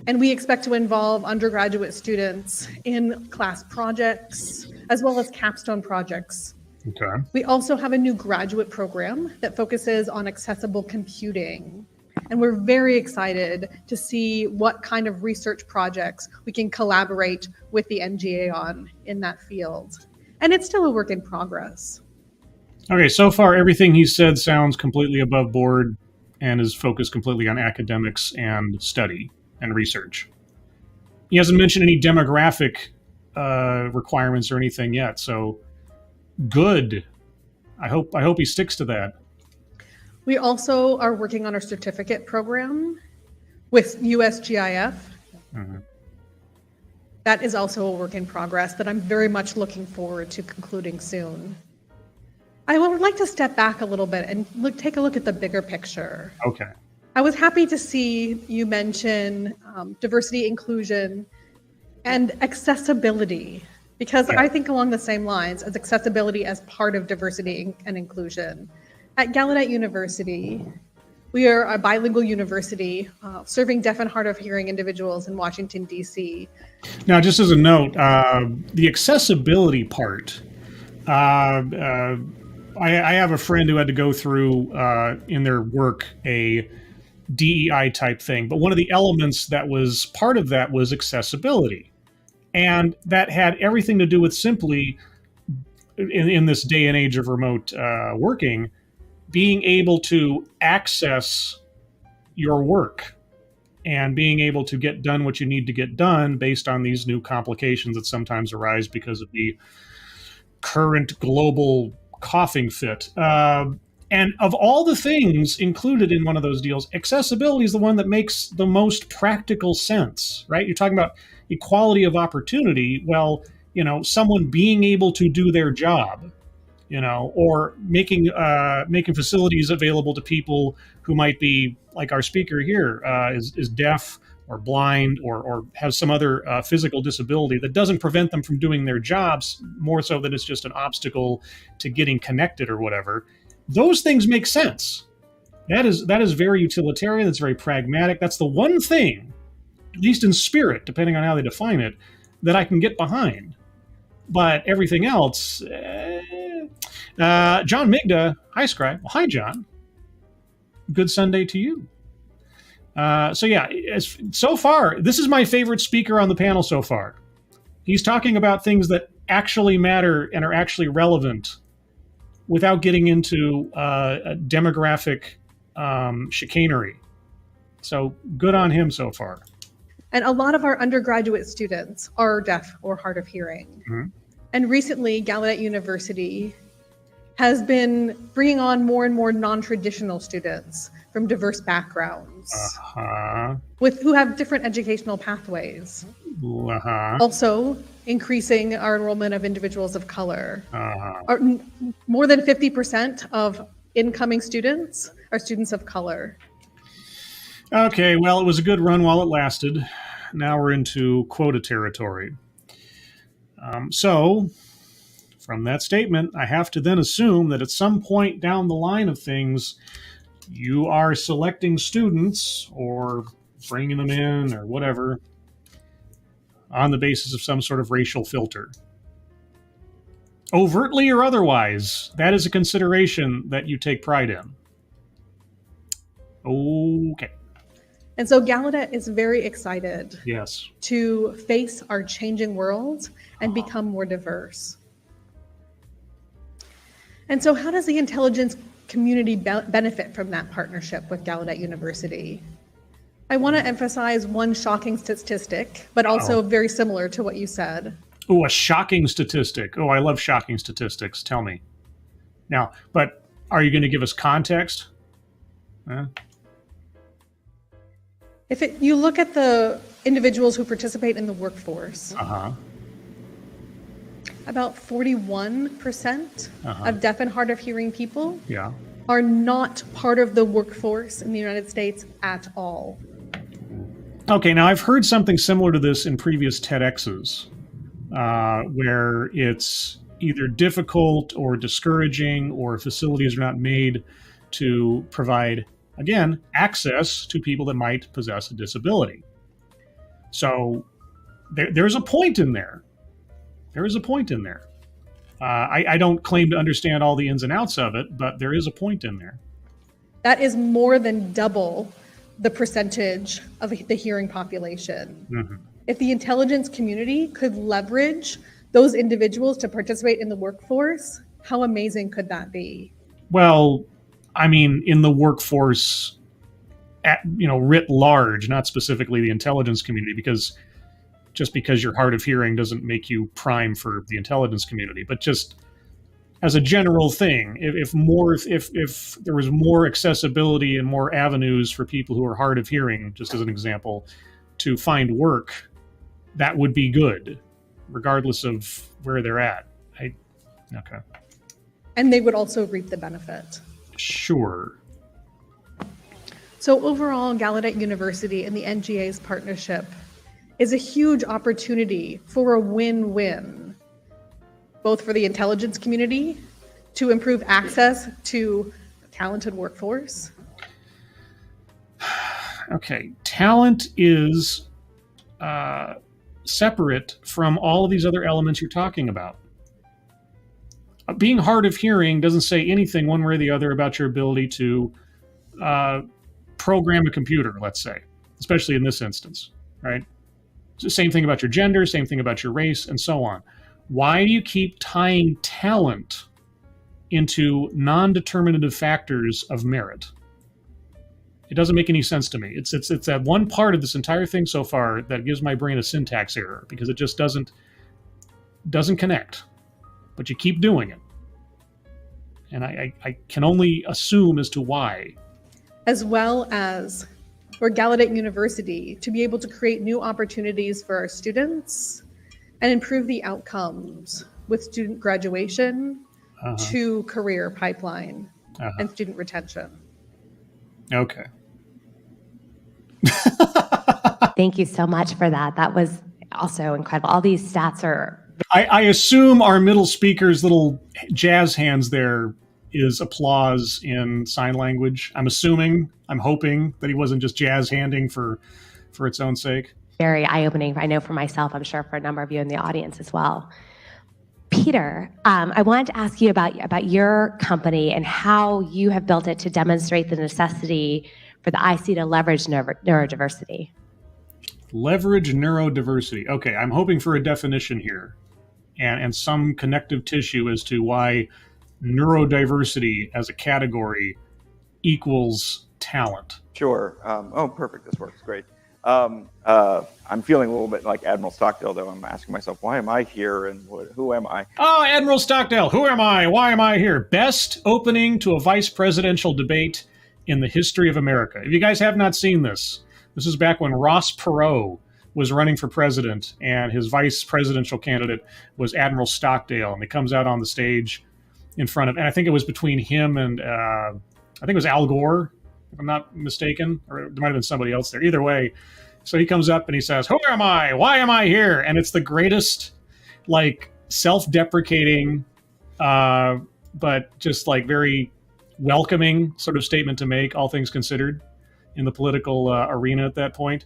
And we expect to involve undergraduate students in class projects, as well as capstone projects. Okay. We also have a new graduate program that focuses on accessible computing. And we're very excited to see what kind of research projects we can collaborate with the NGA on in that field. And it's still a work in progress. Okay, so far everything he said sounds completely above board and is focused completely on academics and study and research. He hasn't mentioned any demographic requirements or anything yet, so good. I hope he sticks to that. We also are working on our certificate program with USGIF. That is also a work in progress that I'm very much looking forward to concluding soon. I would like to step back a little bit and take a look at the bigger picture. Okay. I was happy to see you mention diversity, inclusion, and accessibility, because I think along the same lines as accessibility as part of diversity and inclusion. At Gallaudet University, we are a bilingual university serving deaf and hard of hearing individuals in Washington, D.C. Now, just as a note, the accessibility part, I have a friend who had to go through in their work a DEI type thing, but one of the elements that was part of that was accessibility. And that had everything to do with simply, in this day and age of remote working, being able to access your work and being able to get done what you need to get done based on these new complications that sometimes arise because of the current global coughing fit. And of all the things included in one of those deals, accessibility is the one that makes the most practical sense, right? You're talking about equality of opportunity. Well, someone being able to do their job, or making facilities available to people who might be, like our speaker here, is deaf or blind or has some other physical disability that doesn't prevent them from doing their jobs, more so than it's just an obstacle to getting connected or whatever. Those things make sense. That is very utilitarian. That's very pragmatic. That's the one thing, at least in spirit, depending on how they define it, that I can get behind. But everything else, John Migda, hi Scribe. Well, hi John. Good Sunday to you. So far, this is my favorite speaker on the panel so far. He's talking about things that actually matter and are actually relevant without getting into demographic chicanery. So good on him so far. And a lot of our undergraduate students are deaf or hard of hearing. Mm-hmm. And recently, Gallaudet University has been bringing on more and more non-traditional students from diverse backgrounds, who have different educational pathways. Also, increasing our enrollment of individuals of color. More than 50% of incoming students are students of color. Okay, well, it was a good run while it lasted. Now we're into quota territory. So, from that statement, I have to then assume that at some point down the line of things, you are selecting students or bringing them in or whatever on the basis of some sort of racial filter. Overtly or otherwise, that is a consideration that you take pride in. Okay. And so Gallaudet is very excited to face our changing world and become more diverse. And so how does the intelligence community benefit from that partnership with Gallaudet University? I want to emphasize one shocking statistic, but also very similar to what you said. Oh, a shocking statistic. Oh, I love shocking statistics. Tell me. Now, but are you going to give us context? If you look at the individuals who participate in the workforce, about 41% of deaf and hard of hearing people are not part of the workforce in the United States at all. Okay, now I've heard something similar to this in previous TEDx's, where it's either difficult or discouraging, or facilities are not made to provide, again, access to people that might possess a disability. So there's a point in there. There is a point in there. I don't claim to understand all the ins and outs of it, but there is a point in there. That is more than double the percentage of the hearing population. Mm-hmm. If the intelligence community could leverage those individuals to participate in the workforce, how amazing could that be? Well, I mean, in the workforce, writ large, not specifically the intelligence community, because just because you're hard of hearing doesn't make you prime for the intelligence community. But just as a general thing, if there was more accessibility and more avenues for people who are hard of hearing, just as an example, to find work, that would be good, regardless of where they're at. Okay. And they would also reap the benefit. Sure. So overall, Gallaudet University and the NGA's partnership is a huge opportunity for a win-win, both for the intelligence community to improve access to a talented workforce. Okay, talent is separate from all of these other elements you're talking about. Being hard of hearing doesn't say anything one way or the other about your ability to program a computer, let's say, especially in this instance, right? It's the same thing about your gender, same thing about your race, and so on. Why do you keep tying talent into non-determinative factors of merit? It doesn't make any sense to me. It's that one part of this entire thing so far that gives my brain a syntax error, because it just doesn't connect. But you keep doing it. And I can only assume as to why. As well as for Gallaudet University to be able to create new opportunities for our students and improve the outcomes with student graduation to career pipeline and student retention. Okay. Thank you so much for that. That was also incredible. All these stats are... I assume our middle speaker's little jazz hands there is applause in sign language. I'm hoping that he wasn't just jazz handing for its own sake. Very eye-opening, I know for myself, I'm sure for a number of you in the audience as well. Peter, I wanted to ask you about your company and how you have built it to demonstrate the necessity for the IC to leverage neurodiversity. Leverage neurodiversity. Okay, I'm hoping for a definition here and some connective tissue as to why neurodiversity as a category equals talent. Sure. Perfect. This works great. I'm feeling a little bit like Admiral Stockdale, though. I'm asking myself, why am I here and who am I? Oh, Admiral Stockdale, who am I? Why am I here? Best opening to a vice presidential debate in the history of America. If you guys have not seen this is back when Ross Perot was running for president and his vice presidential candidate was Admiral Stockdale. And he comes out on the stage in front of, and I think it was between him and, I think it was Al Gore, if I'm not mistaken, or there might have been somebody else there. Either way, so he comes up and he says, who am I? Why am I here? And it's the greatest, like, self-deprecating, but just like very welcoming sort of statement to make, all things considered, in the political arena at that point.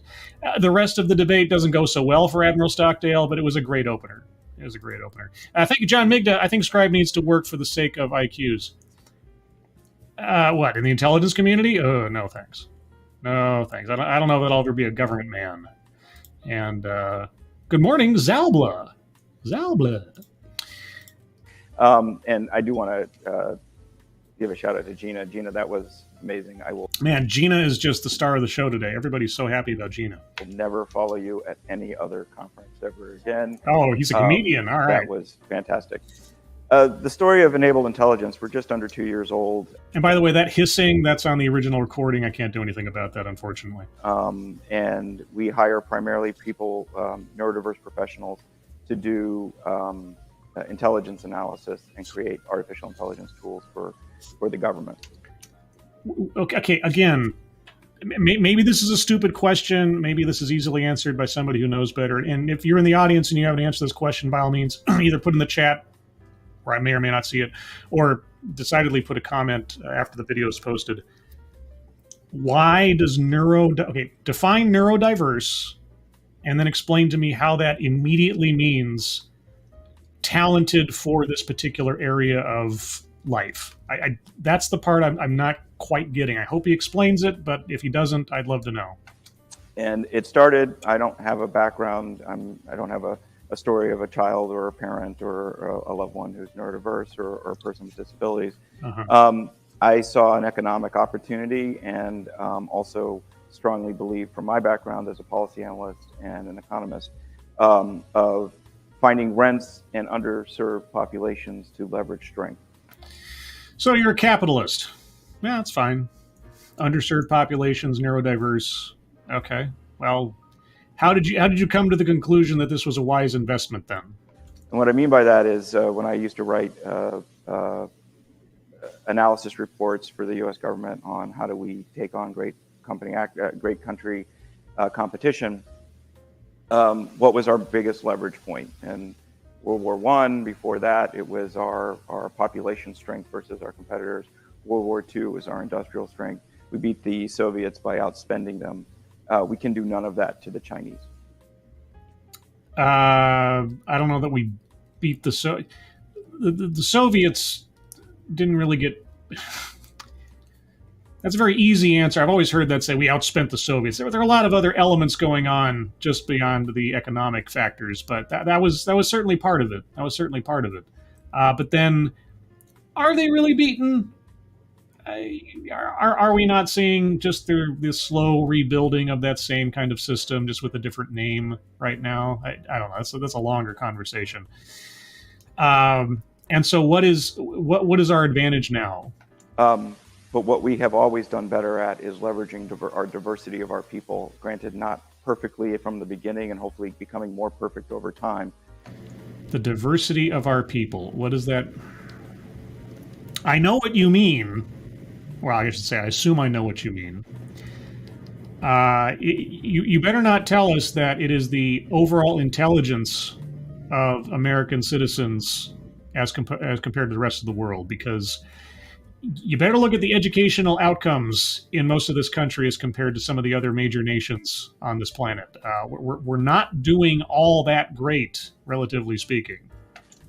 The rest of the debate doesn't go so well for Admiral Stockdale, but it was a great opener. Thank you, John Migda. I think Scribe needs to work for the sake of IQs. What, in the intelligence community? Oh, no thanks. No thanks. I don't know that I'll ever be a government man. And good morning, Zalbla. And I do want to give a shout out to Gina. Gina, that was amazing. Man, Gina is just the star of the show today. Everybody's so happy about Gina. Will never follow you at any other conference ever again. Oh, he's a comedian. All right. That was fantastic. The story of enabled intelligence, we're just under 2 years old. And by the way, that hissing, that's on the original recording. I can't do anything about that, unfortunately. And we hire primarily people, neurodiverse professionals, to do intelligence analysis and create artificial intelligence tools for the government. Okay, again, maybe this is a stupid question. Maybe this is easily answered by somebody who knows better. And if you're in the audience and you haven't answered this question, by all means, either put in the chat, where I may or may not see it, or decidedly put a comment after the video is posted. Why does define neurodiverse, and then explain to me how that immediately means talented for this particular area of life. That's the part I'm not quite getting. I hope he explains it, but if he doesn't, I'd love to know. And it started, I don't have a background, I don't have a story of a child or a parent or a loved one who's neurodiverse or a person with disabilities. I saw an economic opportunity and also strongly believe, from my background as a policy analyst and an economist, of finding rents and underserved populations to leverage strength. So you're a capitalist. Yeah, that's fine. Underserved populations, neurodiverse. Okay. Well, how did you come to the conclusion that this was a wise investment then? And what I mean by that is when I used to write analysis reports for the U.S. government on how do we take on great country competition, what was our biggest leverage point? And World War I, before that, it was our population strength versus our competitors. World War II was our industrial strength. We beat the Soviets by outspending them. We can do none of that to the Chinese. I don't know that we beat the Soviets. Didn't really get. That's a very easy answer. I've always heard that say we outspent the Soviets. There are a lot of other elements going on just beyond the economic factors, but that was certainly part of it. That was certainly part of it. But then, are they really beaten? Are we not seeing just the slow rebuilding of that same kind of system, just with a different name right now? I don't know. That's a longer conversation. And so, what is our advantage now? But what we have always done better at is leveraging our diversity of our people. Granted, not perfectly from the beginning, and hopefully becoming more perfect over time. The diversity of our people. What is that? I know what you mean. Well, I should say, I assume I know what you mean. You better not tell us that it is the overall intelligence of American citizens as compared to the rest of the world, because you better look at the educational outcomes in most of this country as compared to some of the other major nations on this planet. We're not doing all that great, relatively speaking.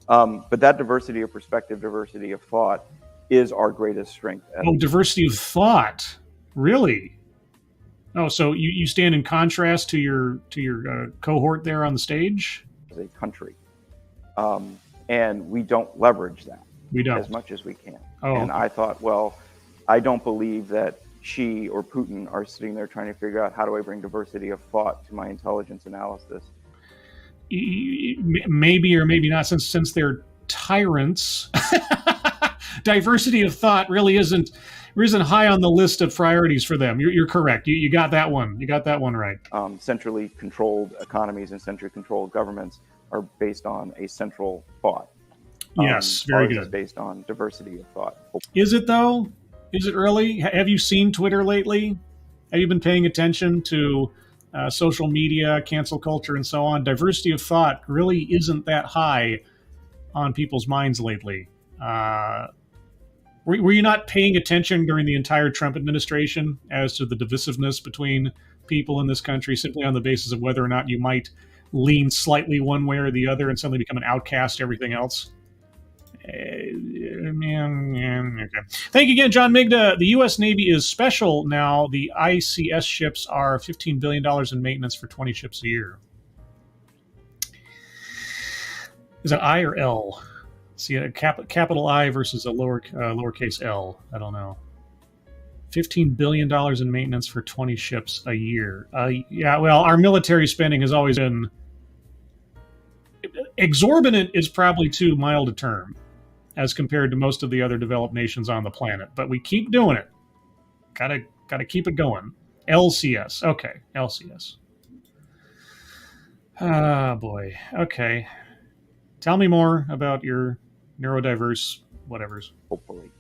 But that diversity of perspective, diversity of thought, is our greatest strength. Oh, diversity of thought, really? Oh, so you stand in contrast to your cohort there on the stage? As a country, and we don't leverage that. We don't. As much as we can. Oh, and okay. I thought, well, I don't believe that Xi or Putin are sitting there trying to figure out how do I bring diversity of thought to my intelligence analysis. Maybe or maybe not, since they're tyrants. Diversity of thought really isn't high on the list of priorities for them. You're correct. You got that one. You got that one right. Centrally controlled economies and centrally controlled governments are based on a central thought. Yes, very good. Based on diversity of thought. Is it though? Is it really? Have you seen Twitter lately? Have you been paying attention to social media, cancel culture, and so on? Diversity of thought really isn't that high on people's minds lately. Were you not paying attention during the entire Trump administration as to the divisiveness between people in this country, simply on the basis of whether or not you might lean slightly one way or the other and suddenly become an outcast to everything else? Okay. Thank you again, John Migda. The U.S. Navy is special now. The ICS ships are $15 billion in maintenance for 20 ships a year. Is that I or L? See, a capital I versus a lowercase L. I don't know. $15 billion in maintenance for 20 ships a year. Yeah, well, our military spending has always been exorbitant, is probably too mild a term as compared to most of the other developed nations on the planet. But we keep doing it. Gotta keep it going. LCS. Okay, LCS. Ah, boy. Okay. Tell me more about your neurodiverse whatevers. Hopefully,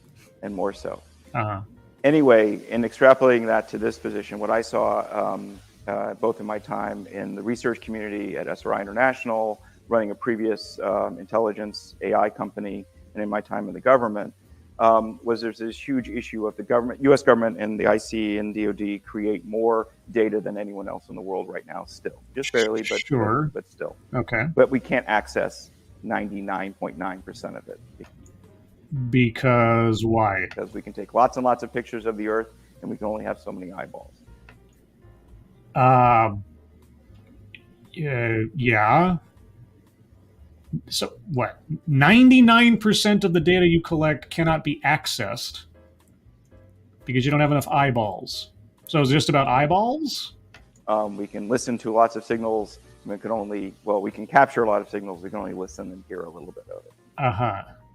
and more so. Uh-huh. Anyway, in extrapolating that to this position, what I saw both in my time in the research community at SRI International, running a previous intelligence AI company, and in my time in the government, was there's this huge issue of the government, U.S. government and the IC and DoD create more data than anyone else in the world right now still. Just barely, but sure. But still. Okay. But we can't access 99.9% of it. Because why? Because we can take lots and lots of pictures of the Earth, and we can only have so many eyeballs. Yeah. So what? 99% of the data you collect cannot be accessed because you don't have enough eyeballs. So is it just about eyeballs? We can listen to lots of signals. We can capture a lot of signals. We can only listen and hear a little bit of it.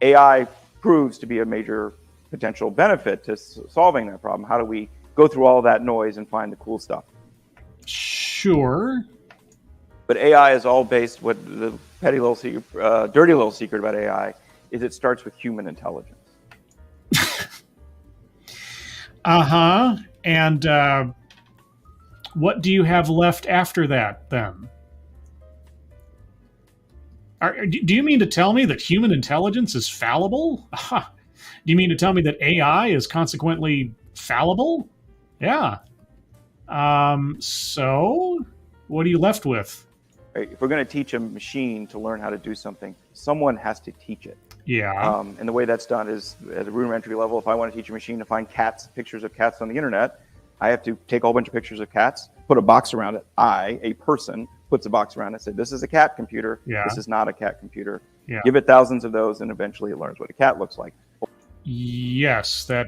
AI proves to be a major potential benefit to solving that problem. How do we go through all that noise and find the cool stuff? Sure. But AI is all based, what the dirty little secret about AI is it starts with human intelligence. And what do you have left after that then? Do you mean to tell me that human intelligence is fallible? Do you mean to tell me that AI is consequently fallible? Yeah. So what are you left with? If we're going to teach a machine to learn how to do something, someone has to teach it. Yeah. And the way that's done is at a rudimentary level. If I want to teach a machine to find pictures of cats on the internet, I have to take a whole bunch of pictures of cats, put a box around it. A person, puts a box around it and say, this is a cat computer. Yeah. This is not a cat computer. Yeah. Give it thousands of those, and eventually it learns what a cat looks like. Yes, I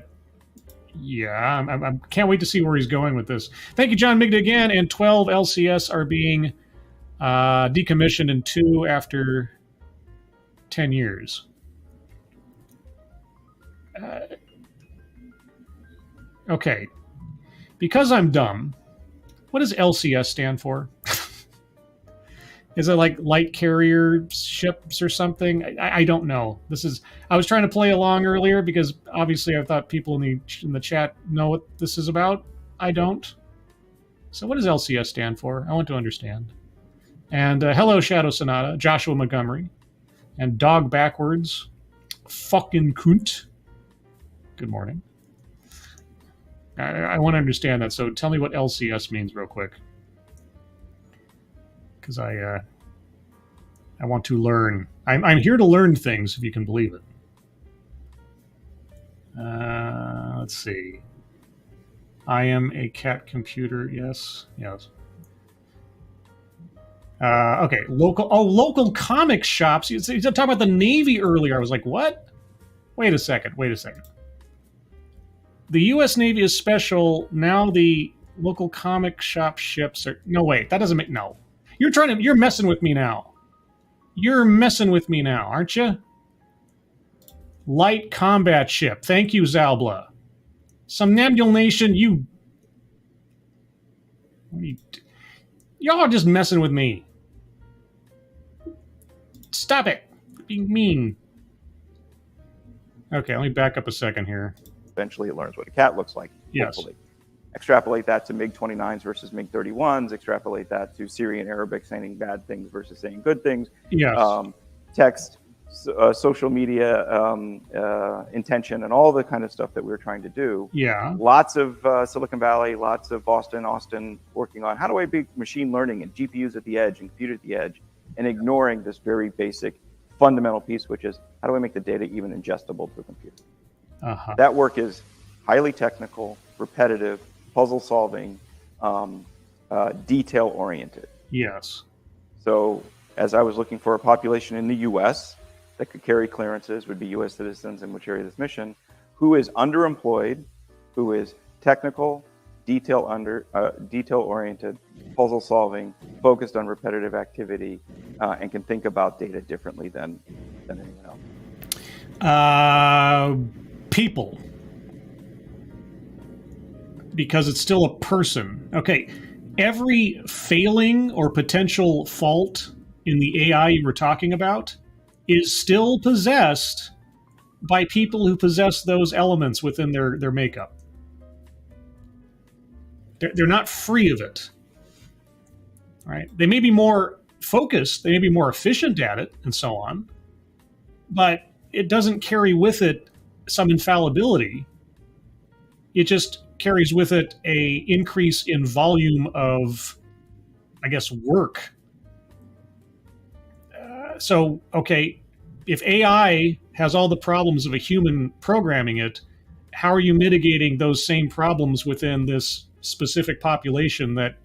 can't wait to see where he's going with this. Thank you, John Migda, again. And 12 LCS are being decommissioned, and 2 after 10 years. Okay. Because I'm dumb, what does LCS stand for? Is it like light carrier ships or something? I don't know. I was trying to play along earlier because obviously I thought people in the chat know what this is about. I don't. So what does LCS stand for? I want to understand. And hello, Shadow Sonata, Joshua Montgomery, and Dog Backwards, fucking Kunt. Good morning. I want to understand that. So tell me what LCS means real quick. Because I want to learn. I'm here to learn things, if you can believe it. Let's see. I am a cat computer. Yes. Okay. Local comic shops. He's talking about the Navy earlier. I was like, what? Wait a second. The U.S. Navy is special. Now the local comic shop ships are... No, wait. That doesn't make... No. You're messing with me now. You're messing with me now, aren't you? Light combat ship. Thank you, Zalbla. Somnambule Nation, y'all are just messing with me. Stop it. Being mean. Okay, let me back up a second here. Eventually it learns what a cat looks like, yes. Hopefully. Extrapolate that to MiG-29s versus MiG-31s. Extrapolate that to Syrian Arabic saying bad things versus saying good things. Yes. Text, social media intention, and all the kind of stuff that we're trying to do. Yeah. Lots of Silicon Valley, lots of Austin working on how do I be machine learning and GPUs at the edge and compute at the edge, and ignoring this very basic fundamental piece, which is how do I make the data even ingestible to a computer? That work is highly technical, repetitive, puzzle solving, detail oriented. Yes. So as I was looking for a population in the US that could carry clearances, would be US citizens and would carry this mission, who is underemployed, who is technical, detail oriented, puzzle solving, focused on repetitive activity, and can think about data differently than anyone else. People. Because it's still a person. Okay, every failing or potential fault in the AI you were talking about is still possessed by people who possess those elements within their makeup. They're not free of it. Right? They may be more focused, they may be more efficient at it, and so on, but it doesn't carry with it some infallibility. It just carries with it a increase in volume of, I guess, work. So, okay, if AI has all the problems of a human programming it, how are you mitigating those same problems within this specific population that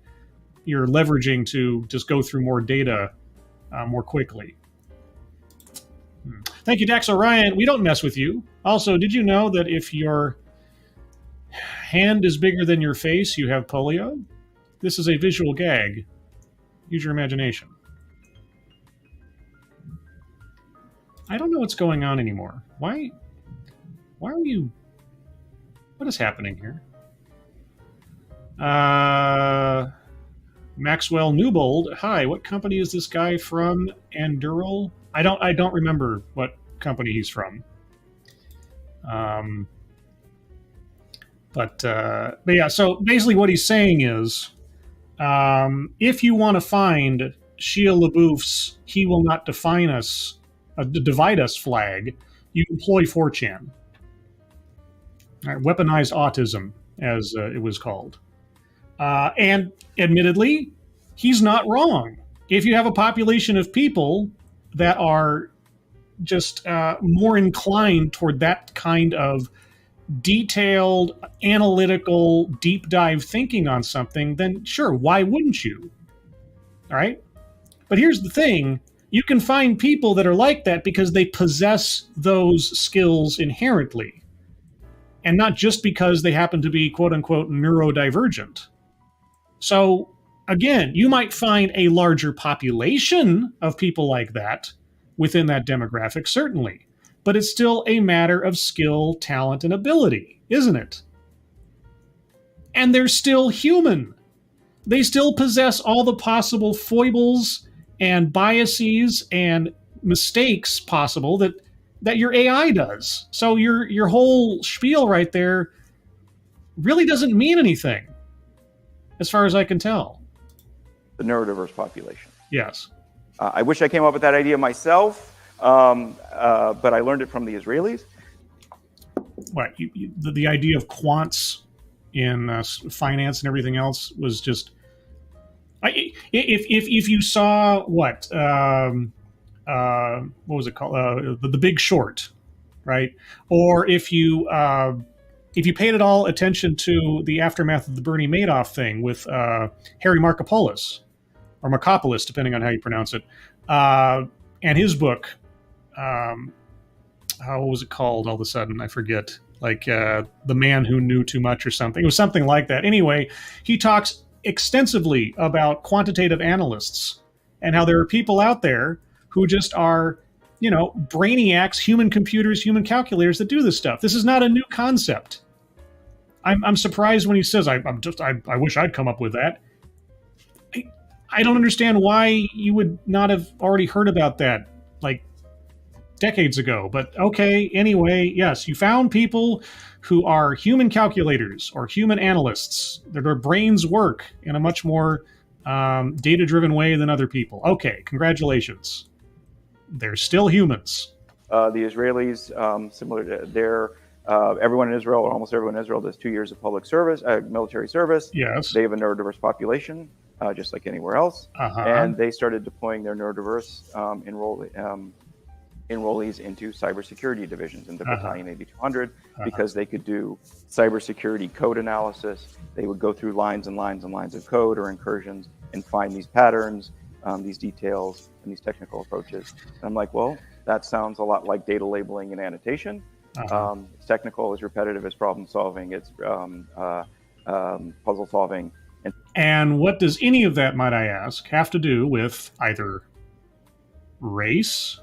you're leveraging to just go through more data more quickly? Thank you, Dax Orion. We don't mess with you. Also, did you know that if your hand is bigger than your face, you have polio? This is a visual gag. Use your imagination. I don't know what's going on anymore. Why are you... What is happening here? Maxwell Newbold. Hi, what company is this guy from? Anduril? I don't remember what company he's from. But yeah, so basically what he's saying is, if you want to find Shia LaBeouf's "He Will Not Define Us," divide us flag, you employ 4chan. Right, weaponized autism, as it was called. And admittedly, he's not wrong. If you have a population of people that are just more inclined toward that kind of detailed, analytical, deep dive thinking on something, then sure, why wouldn't you? All right? But here's the thing. You can find people that are like that because they possess those skills inherently, and not just because they happen to be quote-unquote neurodivergent. So, again, you might find a larger population of people like that within that demographic, certainly, but it's still a matter of skill, talent, and ability, isn't it? And they're still human. They still possess all the possible foibles and biases and mistakes possible that your AI does. So your whole spiel right there really doesn't mean anything, as far as I can tell. The neurodiverse population. Yes. I wish I came up with that idea myself, but I learned it from the Israelis. What, the idea of quants in finance and everything else was just... If you saw what was it called, the Big Short, right? Or if you paid at all attention to the aftermath of the Bernie Madoff thing with Harry Markopolos, or Markopolis, depending on how you pronounce it, and his book, what was it called? All of a sudden, I forget. Like The Man Who Knew Too Much or something. It was something like that. Anyway, he talks extensively about quantitative analysts and how there are people out there who just are, brainiacs, human computers, human calculators that do this stuff. This is not a new concept. I'm surprised when he says, I wish I'd come up with that. I don't understand why you would not have already heard about that, like, decades ago. But okay, anyway, yes, you found people who are human calculators or human analysts, that their brains work in a much more data-driven way than other people. Okay, congratulations. They're still humans. The Israelis, similar to their, everyone in Israel, or almost everyone in Israel, does 2 years of public service, military service. Yes. They have a neurodiverse population, just like anywhere else. Uh-huh. And they started deploying their neurodiverse enrollees into cybersecurity divisions, into Battalion 8200, because they could do cybersecurity code analysis. They would go through lines and lines and lines of code or incursions and find these patterns, these details, and these technical approaches. And I'm like, well, that sounds a lot like data labeling and annotation. It's technical, it's repetitive, it's problem solving, it's puzzle solving. And what does any of that, might I ask, have to do with either race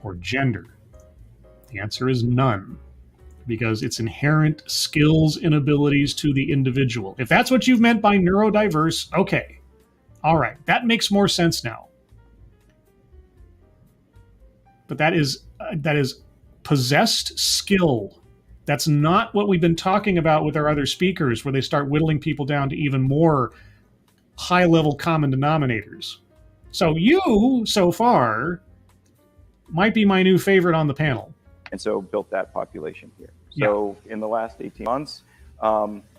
or gender? The answer is none, because it's inherent skills and abilities to the individual. If that's what you've meant by neurodiverse, okay. All right, that makes more sense now. But that is possessed skill That's not what we've been talking about with our other speakers, where they start whittling people down to even more high-level common denominators. So you, so far, might be my new favorite on the panel. And so built that population here. So in the last 18 months,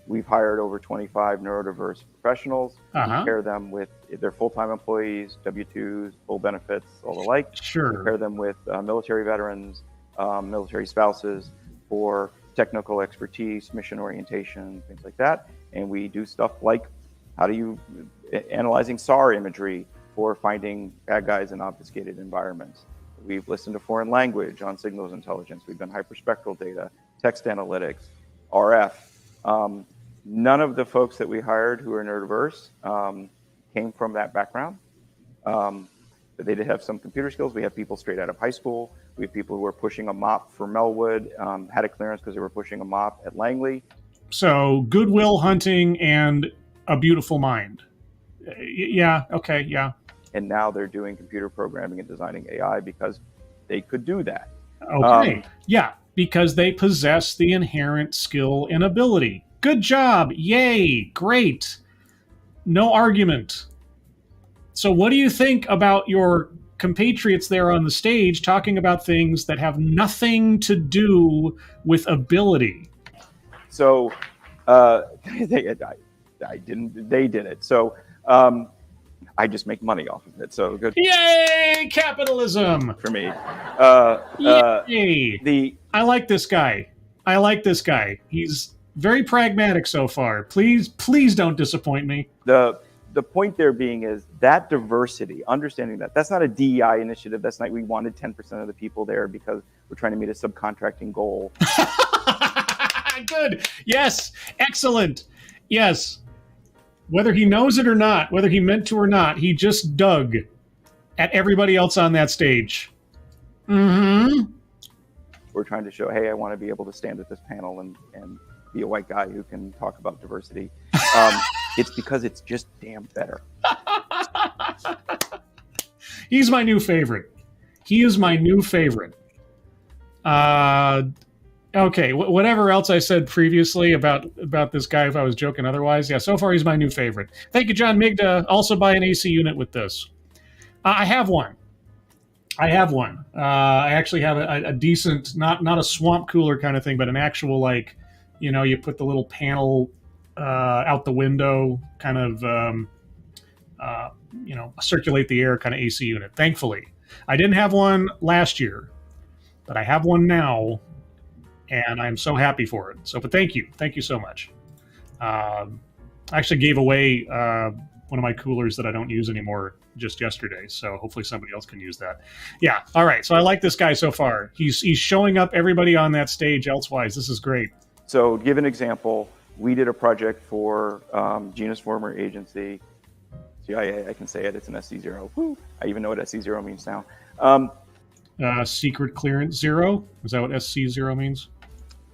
we've hired over 25 neurodiverse professionals. We pair them with their full-time employees, W-2s, full benefits, all the like. Sure. We pair them with military veterans, military spouses for technical expertise, mission orientation, things like that. And we do stuff like analyzing SAR imagery for finding bad guys in obfuscated environments. We've listened to foreign language on signals intelligence. We've done hyperspectral data, text analytics, RF. None of the folks that we hired who are neurodiverse came from that background. But they did have some computer skills. We have people straight out of high school. We have people who were pushing a mop for Melwood, had a clearance because they were pushing a mop at Langley. So Goodwill Hunting and a beautiful mind. Yeah, okay, yeah. And now they're doing computer programming and designing AI because they could do that. Okay, yeah, because they possess the inherent skill and ability. Good job, yay, great. No argument. So what do you think about your compatriots there on the stage talking about things that have nothing to do with ability? So they did it. So I just make money off of it. So good. Yay, capitalism for me. Yay. I like this guy. He's very pragmatic so far. Please don't disappoint me. The point there being is that diversity, understanding that's not a DEI initiative. That's not, we wanted 10% of the people there because we're trying to meet a subcontracting goal. Good. Yes. Excellent. Yes. Whether he knows it or not, whether he meant to or not, he just dug at everybody else on that stage. Mm-hmm. We're trying to show, hey, I want to be able to stand at this panel and be a white guy who can talk about diversity. It's because it's just damn better. He's my new favorite. He is my new favorite. Okay, whatever else I said previously about this guy, if I was joking otherwise, yeah, so far he's my new favorite. Thank you, John Migda. Also buy an AC unit with this. I have one. I actually have a decent, not a swamp cooler kind of thing, but an actual, like, you put the little panel out the window, kind of, circulate the air kind of AC unit. Thankfully, I didn't have one last year, but I have one now, and I'm so happy for it. So, but thank you so much. I actually gave away one of my coolers that I don't use anymore just yesterday, so hopefully somebody else can use that. Yeah, all right. So I like this guy so far. He's showing up everybody on that stage elsewise. This is great. So, to give an example, we did a project for Gina's former agency, CIA. I can say it. It's an SC0. Woo! I even know what SC0 means now. Secret Clearance 0. Is that what SC0 means?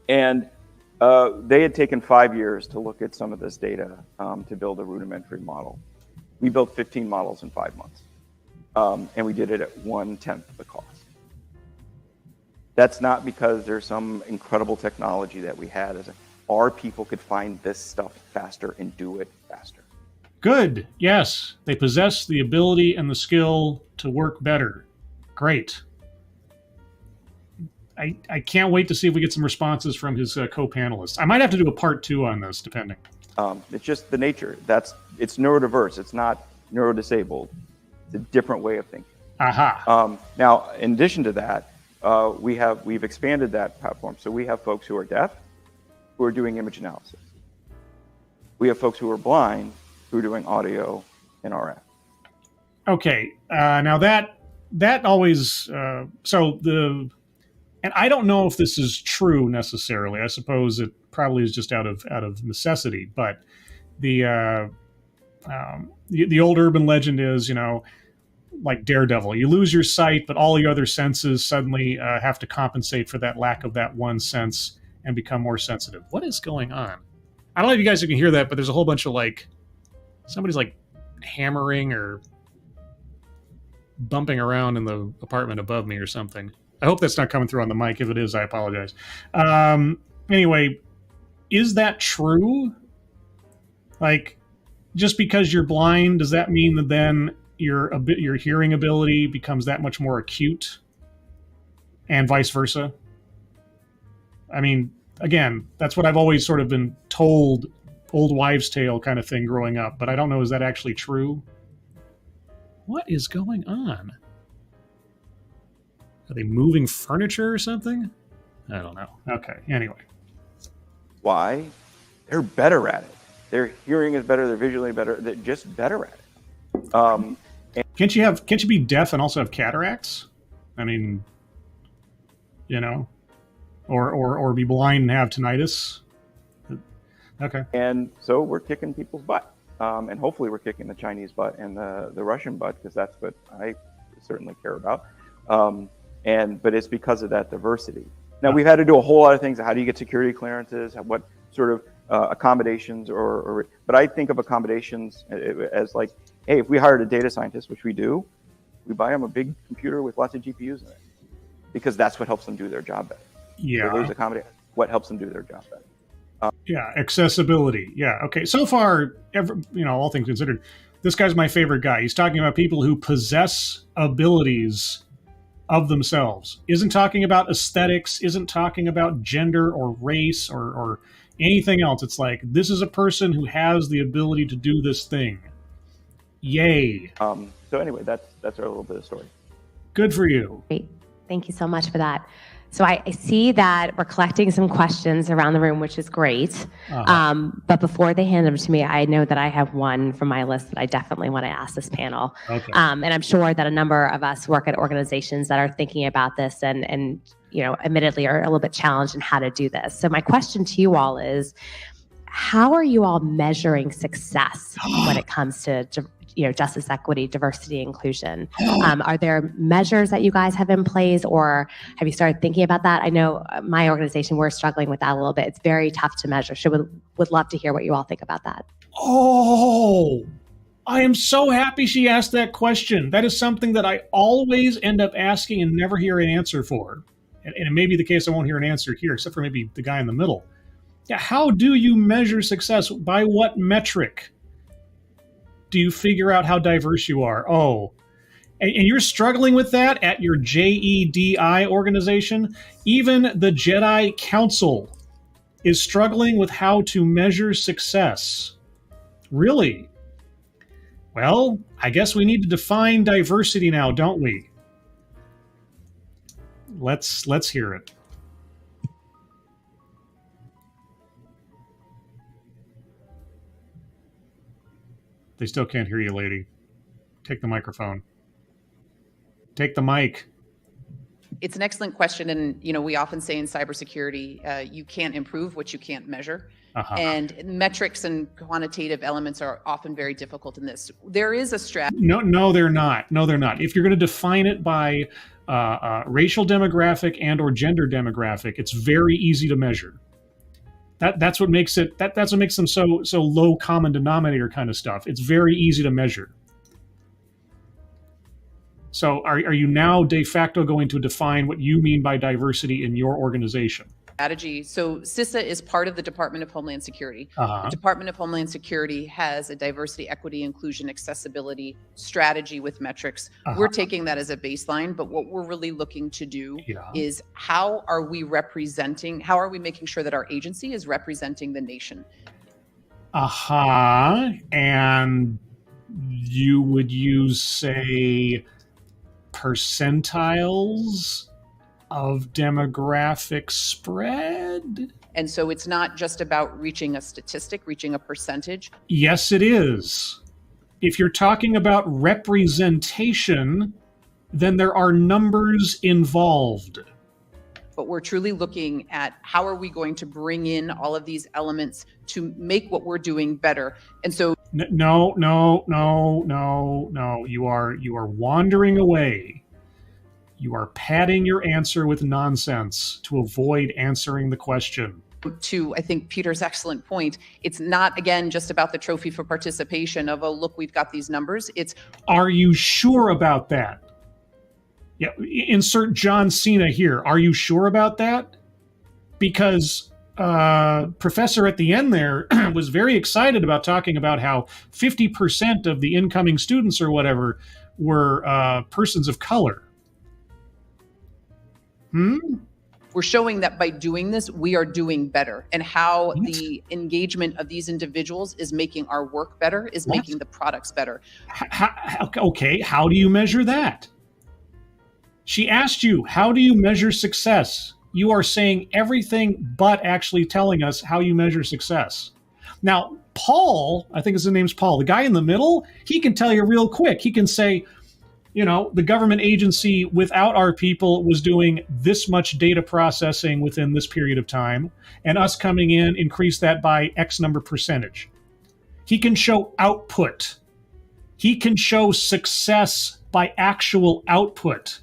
And they had taken 5 years to look at some of this data to build a rudimentary model. We built 15 models in 5 months, and we did it at 1/10 of the cost. That's not because there's some incredible technology that we had. Our people could find this stuff faster and do it faster. Good. Yes. They possess the ability and the skill to work better. Great. I can't wait to see if we get some responses from his co-panelists. I might have to do a part 2 on this, depending. It's just the nature. It's neurodiverse. It's not neurodisabled. It's a different way of thinking. Aha. Now, in addition to that, we've expanded that platform. So we have folks who are deaf who are doing image analysis. We have folks who are blind who are doing audio and RF. Okay. Now that always and I don't know if this is true necessarily. I suppose it probably is just out of necessity. But the old urban legend is, like Daredevil, you lose your sight, but all your other senses suddenly have to compensate for that lack of that one sense and become more sensitive. What is going on? I don't know if you guys can hear that, but there's a whole bunch of somebody's hammering or bumping around in the apartment above me or something. I hope that's not coming through on the mic. If it is, I apologize. Anyway, is that true? Like, just because you're blind, does that mean that then your hearing ability becomes that much more acute, and vice versa? I mean, again, that's what I've always sort of been told, old wives' tale kind of thing growing up, but I don't know, is that actually true? What is going on? Are they moving furniture or something? I don't know. Okay, anyway. Why? They're better at it. Their hearing is better, they're visually better, they're just better at it. Can't you be deaf and also have cataracts? I mean, you know, or be blind and have tinnitus? Okay. And so we're kicking people's butt. And hopefully we're kicking the Chinese butt and the Russian butt, because that's what I certainly care about. But it's because of that diversity. Now, we've had to do a whole lot of things. How do you get security clearances? What sort of accommodations but I think of accommodations as like, hey, if we hired a data scientist, which we do, we buy them a big computer with lots of GPUs in it, because that's what helps them do their job better. Yeah. So those accommodations, what helps them do their job better. Yeah, accessibility. Yeah, okay. So far, all things considered, this guy's my favorite guy. He's talking about people who possess abilities of themselves. Isn't talking about aesthetics, isn't talking about gender or race or anything else. It's like, this is a person who has the ability to do this thing. Yay. So anyway, that's our little bit of story. Good for you. Great. Thank you so much for that. So I see that we're collecting some questions around the room, which is great. But before they hand them to me, I know that I have one from my list that I definitely want to ask this panel. Okay. And I'm sure that a number of us work at organizations that are thinking about this and admittedly are a little bit challenged in how to do this. So my question to you all is, how are you all measuring success when it comes to justice, equity, diversity, inclusion? Are there measures that you guys have in place, or have you started thinking about that? I know my organization, we're struggling with that a little bit. It's very tough to measure. So would love to hear what you all think about that. Oh, I am so happy she asked that question. That is something that I always end up asking and never hear an answer for. And it may be the case I won't hear an answer here, except for maybe the guy in the middle. Yeah, how do you measure success? By what metric do you figure out how diverse you are? Oh, and you're struggling with that at your JEDI organization? Even the Jedi Council is struggling with how to measure success. Really? Well, I guess we need to define diversity now, don't we? Let's hear it. They still can't hear you, lady. Take the microphone. Take the mic. It's an excellent question. And, we often say in cybersecurity, you can't improve what you can't measure. And metrics and quantitative elements are often very difficult in this. There is a strategy. No, they're not. No, they're not. If you're going to define it by racial demographic and or gender demographic, it's very easy to measure. That's what makes it. That's what makes them so low common denominator kind of stuff. It's very easy to measure. So, are you now de facto going to define what you mean by diversity in your organization? Strategy. So CISA is part of the Department of Homeland Security. The Department of Homeland Security has a diversity, equity, inclusion, accessibility strategy with metrics. We're taking that as a baseline, but what we're really looking to do is how are we making sure that our agency is representing the nation? And you would use, say, percentiles of demographic spread? And so it's not just about reaching a statistic, reaching a percentage. Yes, it is. If you're talking about representation, then there are numbers involved. But we're truly looking at how are we going to bring in all of these elements to make what we're doing better. And so No. You are wandering away. You are padding your answer with nonsense to avoid answering the question. To, I think, Peter's excellent point, it's not, again, just about the trophy for participation of, oh, look, we've got these numbers. It's, are you sure about that? Yeah, insert John Cena here. Are you sure about that? Because professor at the end there was very excited about talking about how 50% of the incoming students or whatever were persons of color. We're showing that by doing this, we are doing better, and how the engagement of these individuals is making our work better, is making the products better. Okay, how do you measure that? She asked you, how do you measure success? You are saying everything but actually telling us how you measure success. Now, Paul, I think his name's Paul, the guy in the middle, he can tell you real quick. He can say, you know, the government agency without our people was doing this much data processing within this period of time, and us coming in increased that by X number percentage. He can show output. He can show success by actual output.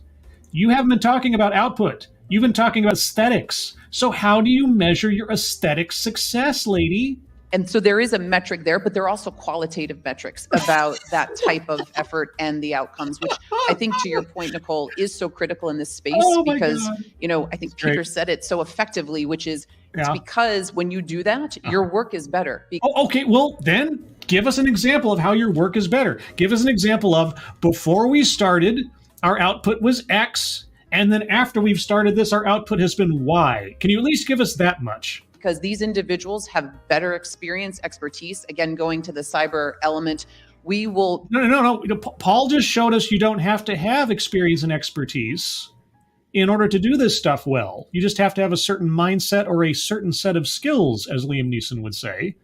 You haven't been talking about output. You've been talking about aesthetics. So how do you measure your aesthetic success, lady? And so there is a metric there, but there are also qualitative metrics about that type of effort and the outcomes, which I think, to your point, Nicole, is so critical in this space because, you know, I think Peter said it so effectively, which is it's because when you do that, your work is better. Okay, well, then give us an example of how your work is better. Give us an example of before we started, our output was X, and then after we've started this, our output has been Y. Can you at least give us that much? Because these individuals have better experience, expertise. Again, going to the cyber element, we will... No. Paul just showed us you don't have to have experience and expertise in order to do this stuff well. You just have to have a certain mindset or a certain set of skills, as Liam Neeson would say.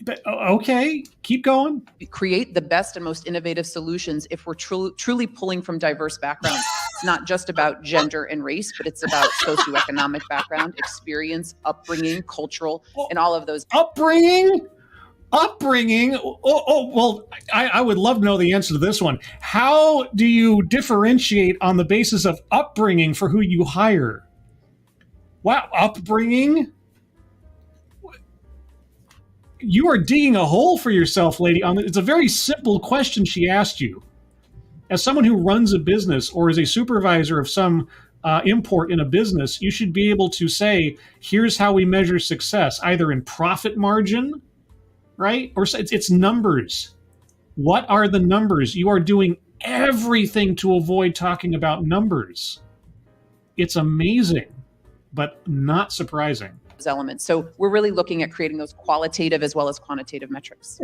But, okay, keep going. Create the best and most innovative solutions if we're truly pulling from diverse backgrounds. It's not just about gender and race, but it's about socioeconomic background, experience, upbringing, cultural, and all of those. Upbringing? Well, I would love to know the answer to this one. How do you differentiate on the basis of upbringing for who you hire? Wow, upbringing? You are digging a hole for yourself, lady. It's a very simple question she asked you. As someone who runs a business or is a supervisor of some import in a business, you should be able to say, here's how we measure success, either in profit margin, right? Or it's numbers. What are the numbers? You are doing everything to avoid talking about numbers. It's amazing, but not surprising. Elements. So we're really looking at creating those qualitative as well as quantitative metrics.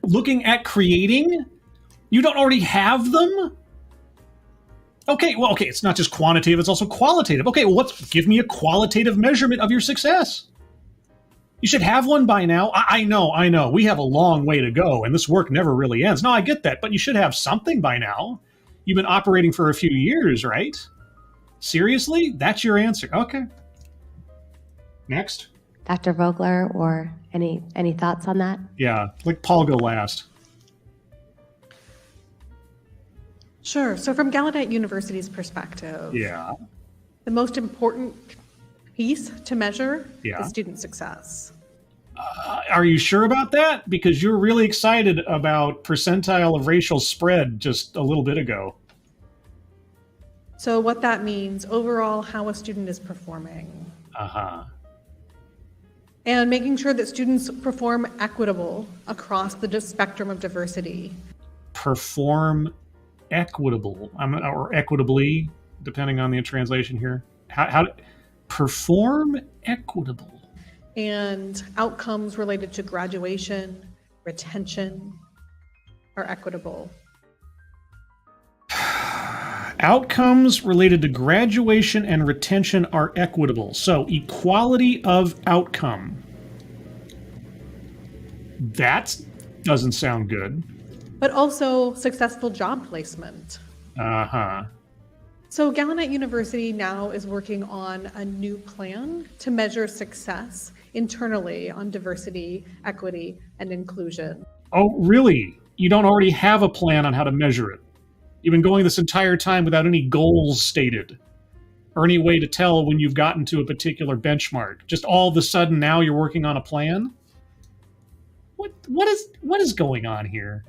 Looking at creating? You don't already have them? Okay, it's not just quantitative, it's also qualitative. Okay, well, give me a qualitative measurement of your success. You should have one by now. I know. We have a long way to go, and this work never really ends. No, I get that, but you should have something by now. You've been operating for a few years, right? Seriously? That's your answer? Okay. Next. Dr. Vogler, or any thoughts on that? Yeah, like Paul go last. Sure. So from Gallaudet University's perspective, the most important piece to measure is student success. Are you sure about that? Because you're really excited about percentile of racial spread just a little bit ago. So what that means, overall, how a student is performing. And making sure that students perform equitable across the spectrum of diversity. Perform equitable, or equitably, depending on the translation here. How perform equitable. And outcomes related to graduation, retention are equitable. Outcomes related to graduation and retention are equitable. So equality of outcome. That doesn't sound good. But also successful job placement. So Gallaudet University now is working on a new plan to measure success internally on diversity, equity, and inclusion. Oh, really? You don't already have a plan on how to measure it? You've been going this entire time without any goals stated or any way to tell when you've gotten to a particular benchmark. Just all of a sudden now you're working on a plan? What is going on here?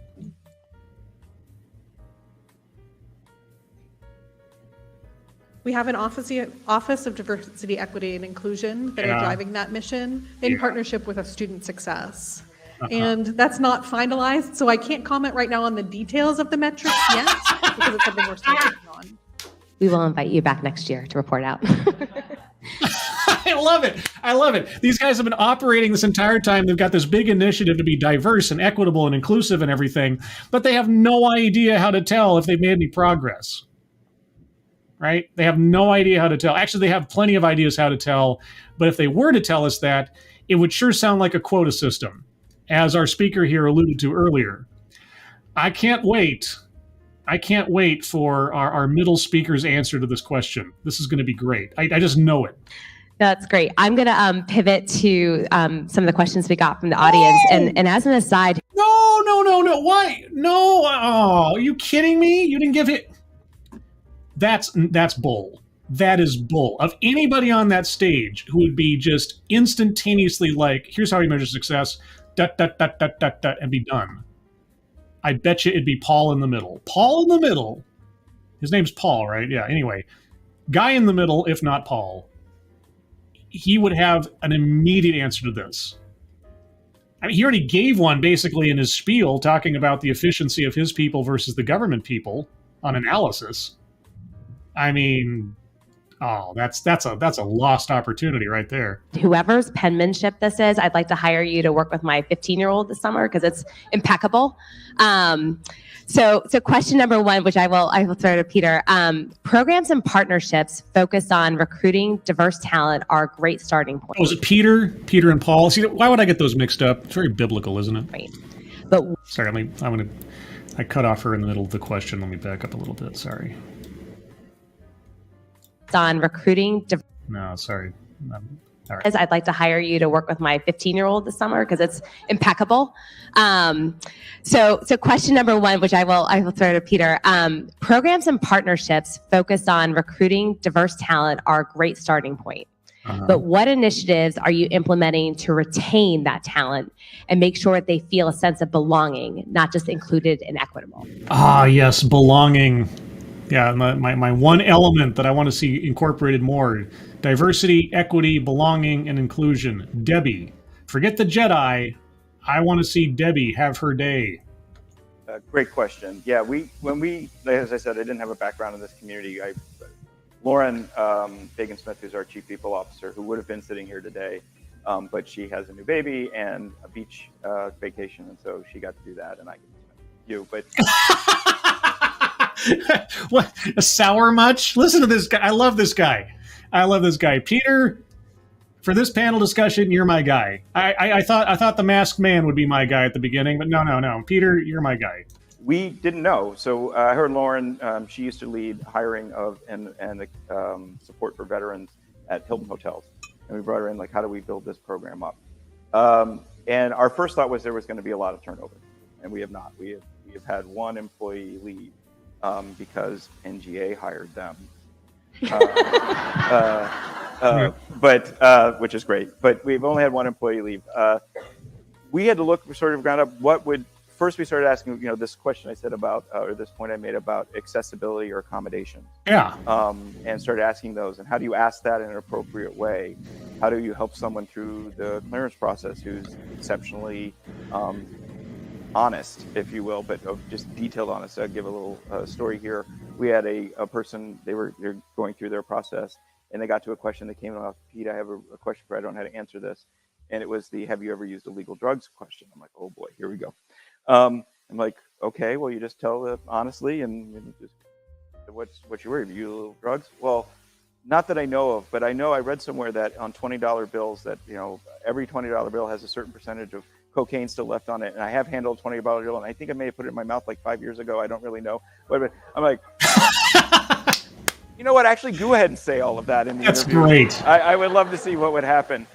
We have an Office of Diversity, Equity, and Inclusion that are driving that mission in partnership with a Student Success. And that's not finalized, so I can't comment right now on the details of the metrics yet, because it's something we're still working on. We will invite you back next year to report out. I love it. I love it. These guys have been operating this entire time. They've got this big initiative to be diverse and equitable and inclusive and everything, but they have no idea how to tell if they've made any progress. Right? They have no idea how to tell. Actually, they have plenty of ideas how to tell, but if they were to tell us that, it would sure sound like a quota system, as our speaker here alluded to earlier. I can't wait for our middle speaker's answer to this question. This is going to be great. I just know it. That's great. I'm going to pivot to some of the questions we got from the audience. And as an aside. No. Why? No. Oh, are you kidding me? You didn't give it. That's bull. That is bull. Of anybody on that stage who would be just instantaneously like, here's how you measure success, and be done. I bet you it'd be Paul in the middle. Paul in the middle. His name's Paul, right? Yeah, anyway. Guy in the middle, if not Paul. He would have an immediate answer to this. I mean, he already gave one basically in his spiel talking about the efficiency of his people versus the government people on analysis. I mean, that's a lost opportunity right there. Whoever's penmanship this is, I'd like to hire you to work with my 15-year-old this summer because it's impeccable. So question number one, which I will throw to Peter. Programs and partnerships focused on recruiting diverse talent are a great starting point. Was it Peter and Paul? See, why would I get those mixed up? It's very biblical, isn't it? Right. But sorry, I cut off her in the middle of the question. Let me back up a little bit. Sorry. On recruiting. No, sorry. All right. I'd like to hire you to work with my 15-year-old this summer because it's impeccable. So question number one, which I will throw to Peter. Programs and partnerships focused on recruiting diverse talent are a great starting point. But what initiatives are you implementing to retain that talent and make sure that they feel a sense of belonging, not just included and equitable? Ah, yes, belonging. Yeah, my one element that I want to see incorporated more: diversity, equity, belonging, and inclusion. Debbie, forget the Jedi. I want to see Debbie have her day. Great question. Yeah, as I said, I didn't have a background in this community. Lauren Fagan-Smith, who's our chief people officer, who would have been sitting here today, but she has a new baby and a beach vacation, and so she got to do that, and I can you, but. What, a sour much? Listen to this guy. I love this guy. Peter, for this panel discussion, you're my guy. I thought the masked man would be my guy at the beginning, but no. Peter, you're my guy. We didn't know. So I heard Lauren, she used to lead hiring of and support for veterans at Hilton hotels. And we brought her in, like, how do we build this program up? And our first thought was there was going to be a lot of turnover. And we have not. We have had one employee leave. Because NGA hired them, but which is great. But we've only had one employee leave. We had to look sort of ground up. First we started asking, this question I said about, or this point I made about accessibility or accommodation. Yeah. And started asking those. And how do you ask that in an appropriate way? How do you help someone through the clearance process who's exceptionally honest, if you will, but just detailed honest. I'll give a little story here. We had a person, they're going through their process, and they got to a question that came off, Pete, I have a question for you. I don't know how to answer this. And it was the, have you ever used illegal drugs question? I'm like, oh boy, here we go. I'm like, okay, well, you just tell honestly, and just, what's your worry? Have you used illegal drugs? Well, not that I know of, but I know I read somewhere that on $20 bills that, every $20 bill has a certain percentage of cocaine still left on it. And I have handled a $20 bill, and I think I may have put it in my mouth like 5 years ago. I don't really know. But I'm like, you know what? Actually, go ahead and say all of that in the That's interview. Great. I would love to see what would happen.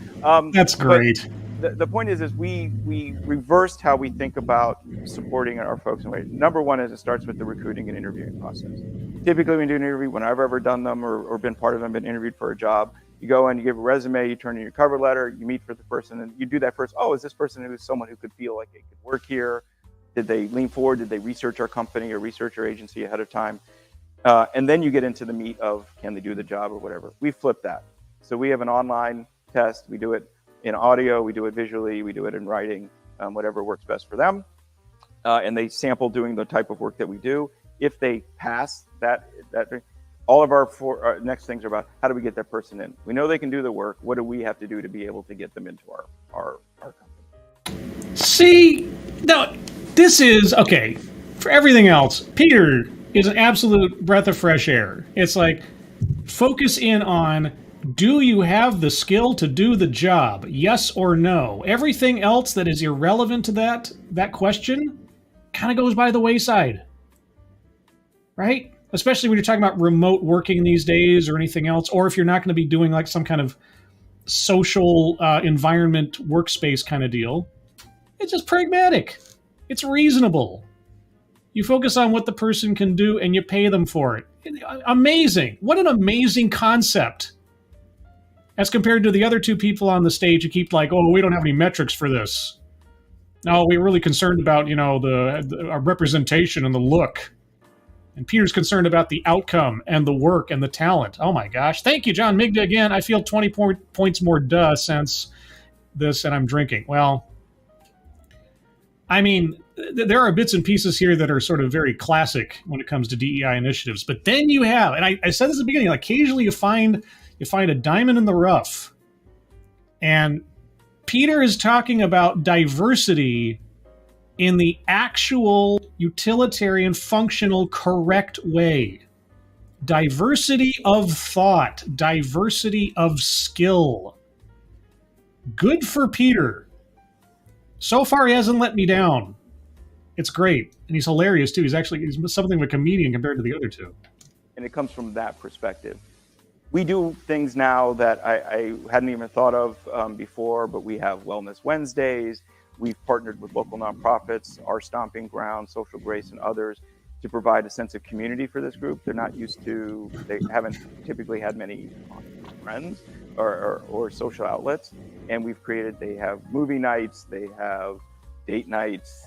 That's great. The point is we reversed how we think about supporting our folks in a way. Number one is it starts with the recruiting and interviewing process. Typically, when you do an interview, when I've ever done them or been part of them, been interviewed for a job, you go in, you give a resume, you turn in your cover letter, you meet with the person, and you do that first. Oh, is this person who's someone who could feel like they could work here? Did they lean forward? Did they research our company or research our agency ahead of time? And then you get into the meat of, can they do the job or whatever. We flip that. So we have an online test. We do it in audio, we do it visually, we do it in writing, whatever works best for them. And they sample doing the type of work that we do. If they pass that all of our next things are about, how do we get that person in? We know they can do the work. What do we have to do to be able to get them into our company? See, no, this is, okay, for everything else, Peter is an absolute breath of fresh air. It's like, focus in on, do you have the skill to do the job? Yes or no? Everything else that is irrelevant to that question kind of goes by the wayside, right? Especially when you're talking about remote working these days or anything else, or if you're not going to be doing like some kind of social environment workspace kind of deal. It's just pragmatic. It's reasonable. You focus on what the person can do and you pay them for it. Amazing. What an amazing concept. As compared to the other two people on the stage who keep like, oh, we don't have any metrics for this. No, we're really concerned about, the representation and the look. And Peter's concerned about the outcome and the work and the talent. Oh my gosh. Thank you, John Migda again. I feel 20 points more since this and I'm drinking. Well, I mean, there are bits and pieces here that are sort of very classic when it comes to DEI initiatives. But then you have, and I said this at the beginning, like occasionally you find a diamond in the rough. And Peter is talking about diversity in the actual utilitarian, functional, correct way. Diversity of thought, diversity of skill. Good for Peter. So far, he hasn't let me down. It's great. And he's hilarious, too. He's something of a comedian compared to the other two. And it comes from that perspective. We do things now that I hadn't even thought of before, but we have Wellness Wednesdays. We've partnered with local nonprofits, Our Stomping Ground, Social Grace, and others to provide a sense of community for this group. They haven't typically had many friends or social outlets. And they have movie nights, they have date nights,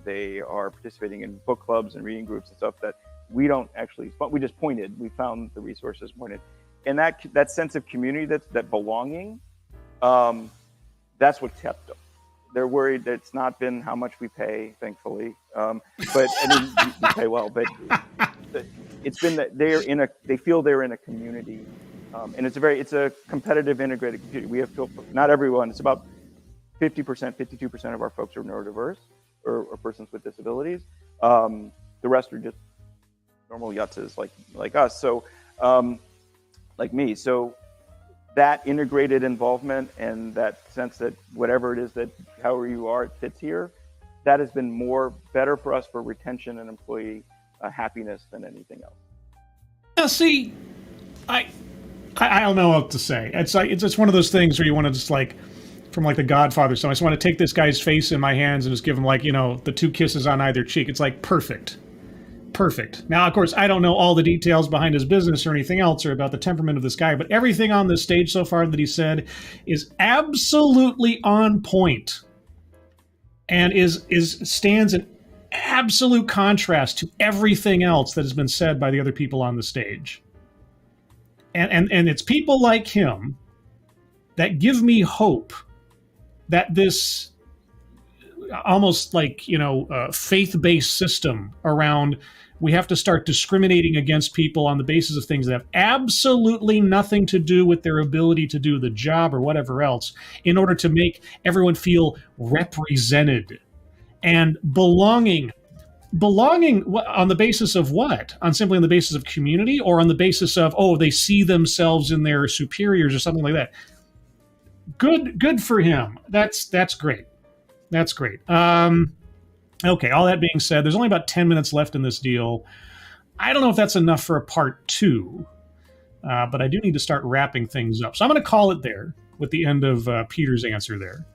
they are participating in book clubs and reading groups and stuff that we don't actually, but we just pointed, we found the resources pointed. And that sense of community, that belonging, that's what kept them. They're worried that it's not been how much we pay, thankfully. But I mean, we pay well, but it's been that they feel they're in a community. And it's a competitive integrated community. We have not everyone, it's about 50%, 52% of our folks are neurodiverse or persons with disabilities. The rest are just normal yutzes like us. So, like me. So that integrated involvement and that sense that whatever it is that however you are, it fits here, that has been better for us for retention and employee happiness than anything else. Now, see, I don't know what to say. It's like it's one of those things where you want to just like, from like The Godfather. So I just want to take this guy's face in my hands and just give him like, the 2 kisses on either cheek. It's like perfect. Now, of course, I don't know all the details behind his business or anything else or about the temperament of this guy, but everything on this stage so far that he said is absolutely on point and stands in absolute contrast to everything else that has been said by the other people on the stage. And it's people like him that give me hope that this almost like, faith-based system around we have to start discriminating against people on the basis of things that have absolutely nothing to do with their ability to do the job or whatever else in order to make everyone feel represented and belonging on the basis of what? Simply on the basis of community or on the basis of, they see themselves in their superiors or something like that. Good for him. That's great. That's great. Okay, all that being said, there's only about 10 minutes left in this deal. I don't know if that's enough for a part 2, but I do need to start wrapping things up. So I'm going to call it there with the end of Peter's answer there.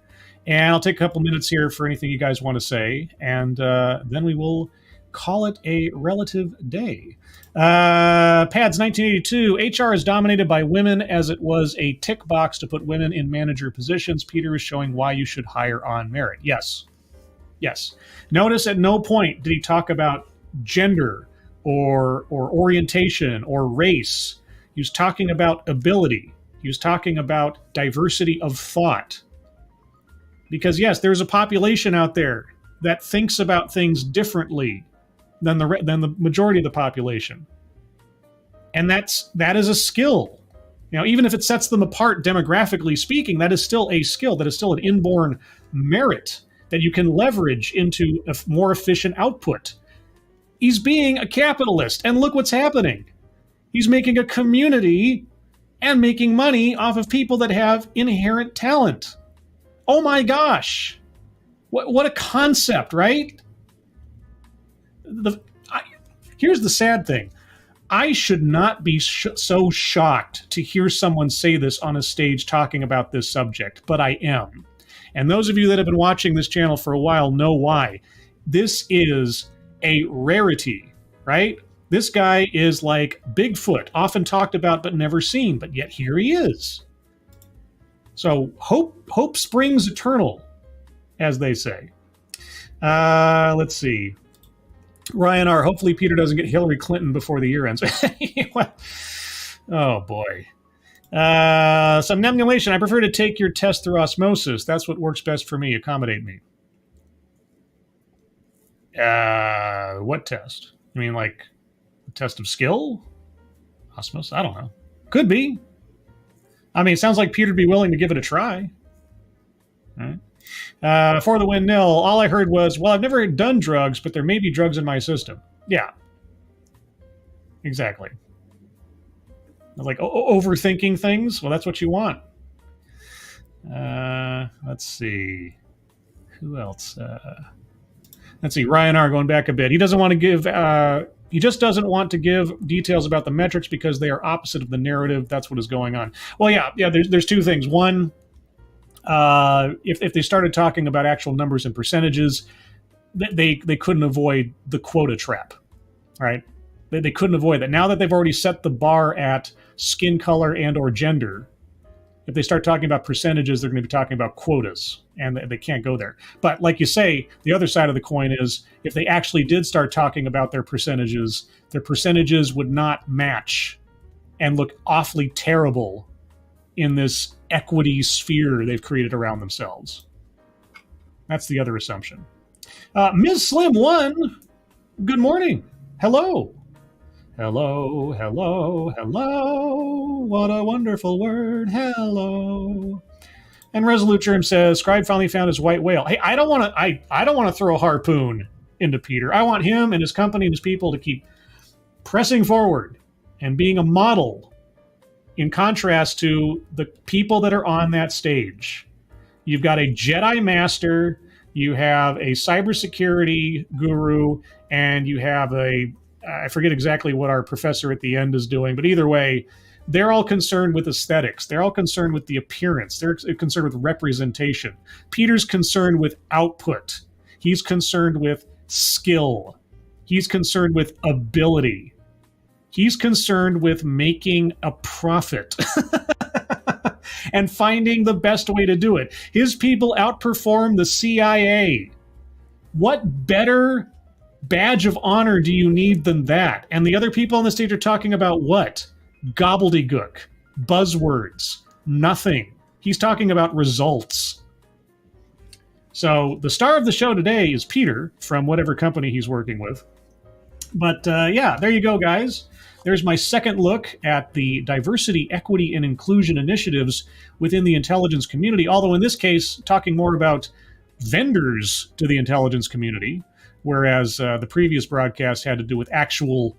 And I'll take a couple minutes here for anything you guys want to say, and then we will call it a relative day. Pads 1982, HR is dominated by women as it was a tick box to put women in manager positions. Peter is showing why you should hire on merit. Yes. Notice at no point did he talk about gender, or orientation or race. He was talking about ability. He was talking about diversity of thought. Because yes, there's a population out there that thinks about things differently than the majority of the population. And that is a skill. Even if it sets them apart demographically speaking, that is still a skill. That is still an inborn merit that you can leverage into a more efficient output. He's being a capitalist, and look what's happening. He's making a community and making money off of people that have inherent talent. Oh my gosh. What a concept, right? Here's the sad thing. I should not be so shocked to hear someone say this on a stage talking about this subject, but I am. And those of you that have been watching this channel for a while know why. This is a rarity, right? This guy is like Bigfoot, often talked about but never seen, but yet here he is. So hope springs eternal, as they say. Let's see. Ryan R., hopefully Peter doesn't get Hillary Clinton before the year ends. Oh, boy. Somnambulation. I prefer to take your test through osmosis. That's what works best for me. Accommodate me. What test? You mean like a test of skill? Osmosis? I don't know. Could be. I mean, it sounds like Peter'd be willing to give it a try. All right. For the win nil, all I heard was, well, I've never done drugs, but there may be drugs in my system. Yeah. Exactly. Like overthinking things? Well, that's what you want. Let's see. Who else? Let's see. Ryan R. going back a bit. He doesn't want to give... he just doesn't want to give details about the metrics because they are opposite of the narrative. That's what is going on. Well, yeah. There's two things. One... if they started talking about actual numbers and percentages, they couldn't avoid the quota trap, right? They couldn't avoid that. Now that they've already set the bar at skin color and or gender, if they start talking about percentages, they're going to be talking about quotas, and they can't go there. But like you say, the other side of the coin is if they actually did start talking about their percentages would not match and look awfully terrible in this equity sphere they've created around themselves. That's the other assumption. Ms. Slim 1, good morning. Hello. Hello, hello, hello. What a wonderful word. Hello. And Resolute Germ says, Scribe finally found his white whale. Hey, I don't want to throw a harpoon into Peter. I want him and his company and his people to keep pressing forward and being a model in contrast to the people that are on that stage. You've got a Jedi Master, you have a cybersecurity guru, and you have I forget exactly what our professor at the end is doing, but either way, they're all concerned with aesthetics. They're all concerned with the appearance. They're concerned with representation. Peter's concerned with output. He's concerned with skill. He's concerned with ability. He's concerned with making a profit and finding the best way to do it. His people outperform the CIA. What better badge of honor do you need than that? And the other people on the stage are talking about what? Gobbledygook, buzzwords, nothing. He's talking about results. So the star of the show today is Peter from whatever company he's working with. But yeah, there you go, guys. There's my second look at the diversity, equity, and inclusion initiatives within the intelligence community, although in this case, talking more about vendors to the intelligence community, whereas the previous broadcast had to do with actual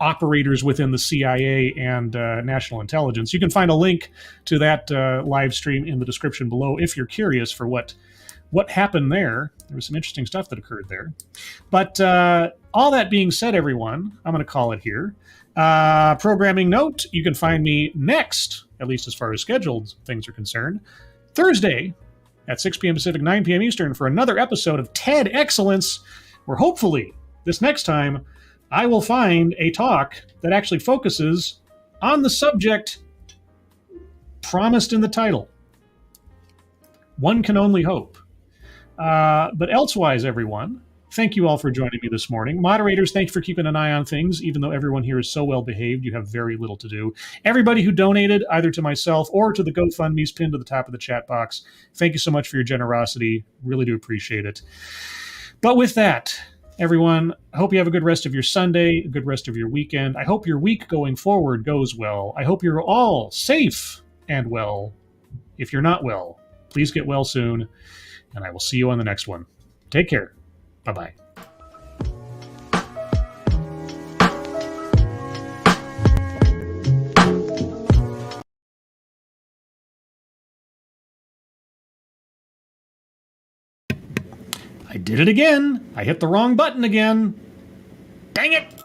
operators within the CIA and national intelligence. You can find a link to that live stream in the description below if you're curious for what happened there. There was some interesting stuff that occurred there. But all that being said, everyone, I'm going to call it here. Programming note, you can find me next, at least as far as scheduled things are concerned, Thursday at 6 p.m. Pacific, 9 p.m. Eastern for another episode of TED Excellence, where hopefully this next time I will find a talk that actually focuses on the subject promised in the title. One can only hope. But elsewise, everyone, Thank you all for joining me this morning. Moderators, thank you for keeping an eye on things. Even though everyone here is so well behaved, you have very little to do. Everybody who donated, either to myself or to the GoFundMe's pinned to the top of the chat box, thank you so much for your generosity. Really do appreciate it. But with that, everyone, I hope you have a good rest of your Sunday, a good rest of your weekend. I hope your week going forward goes well. I hope you're all safe and well. If you're not well, please get well soon, and I will see you on the next one. Take care. Bye-bye. I did it again. I hit the wrong button again. Dang it!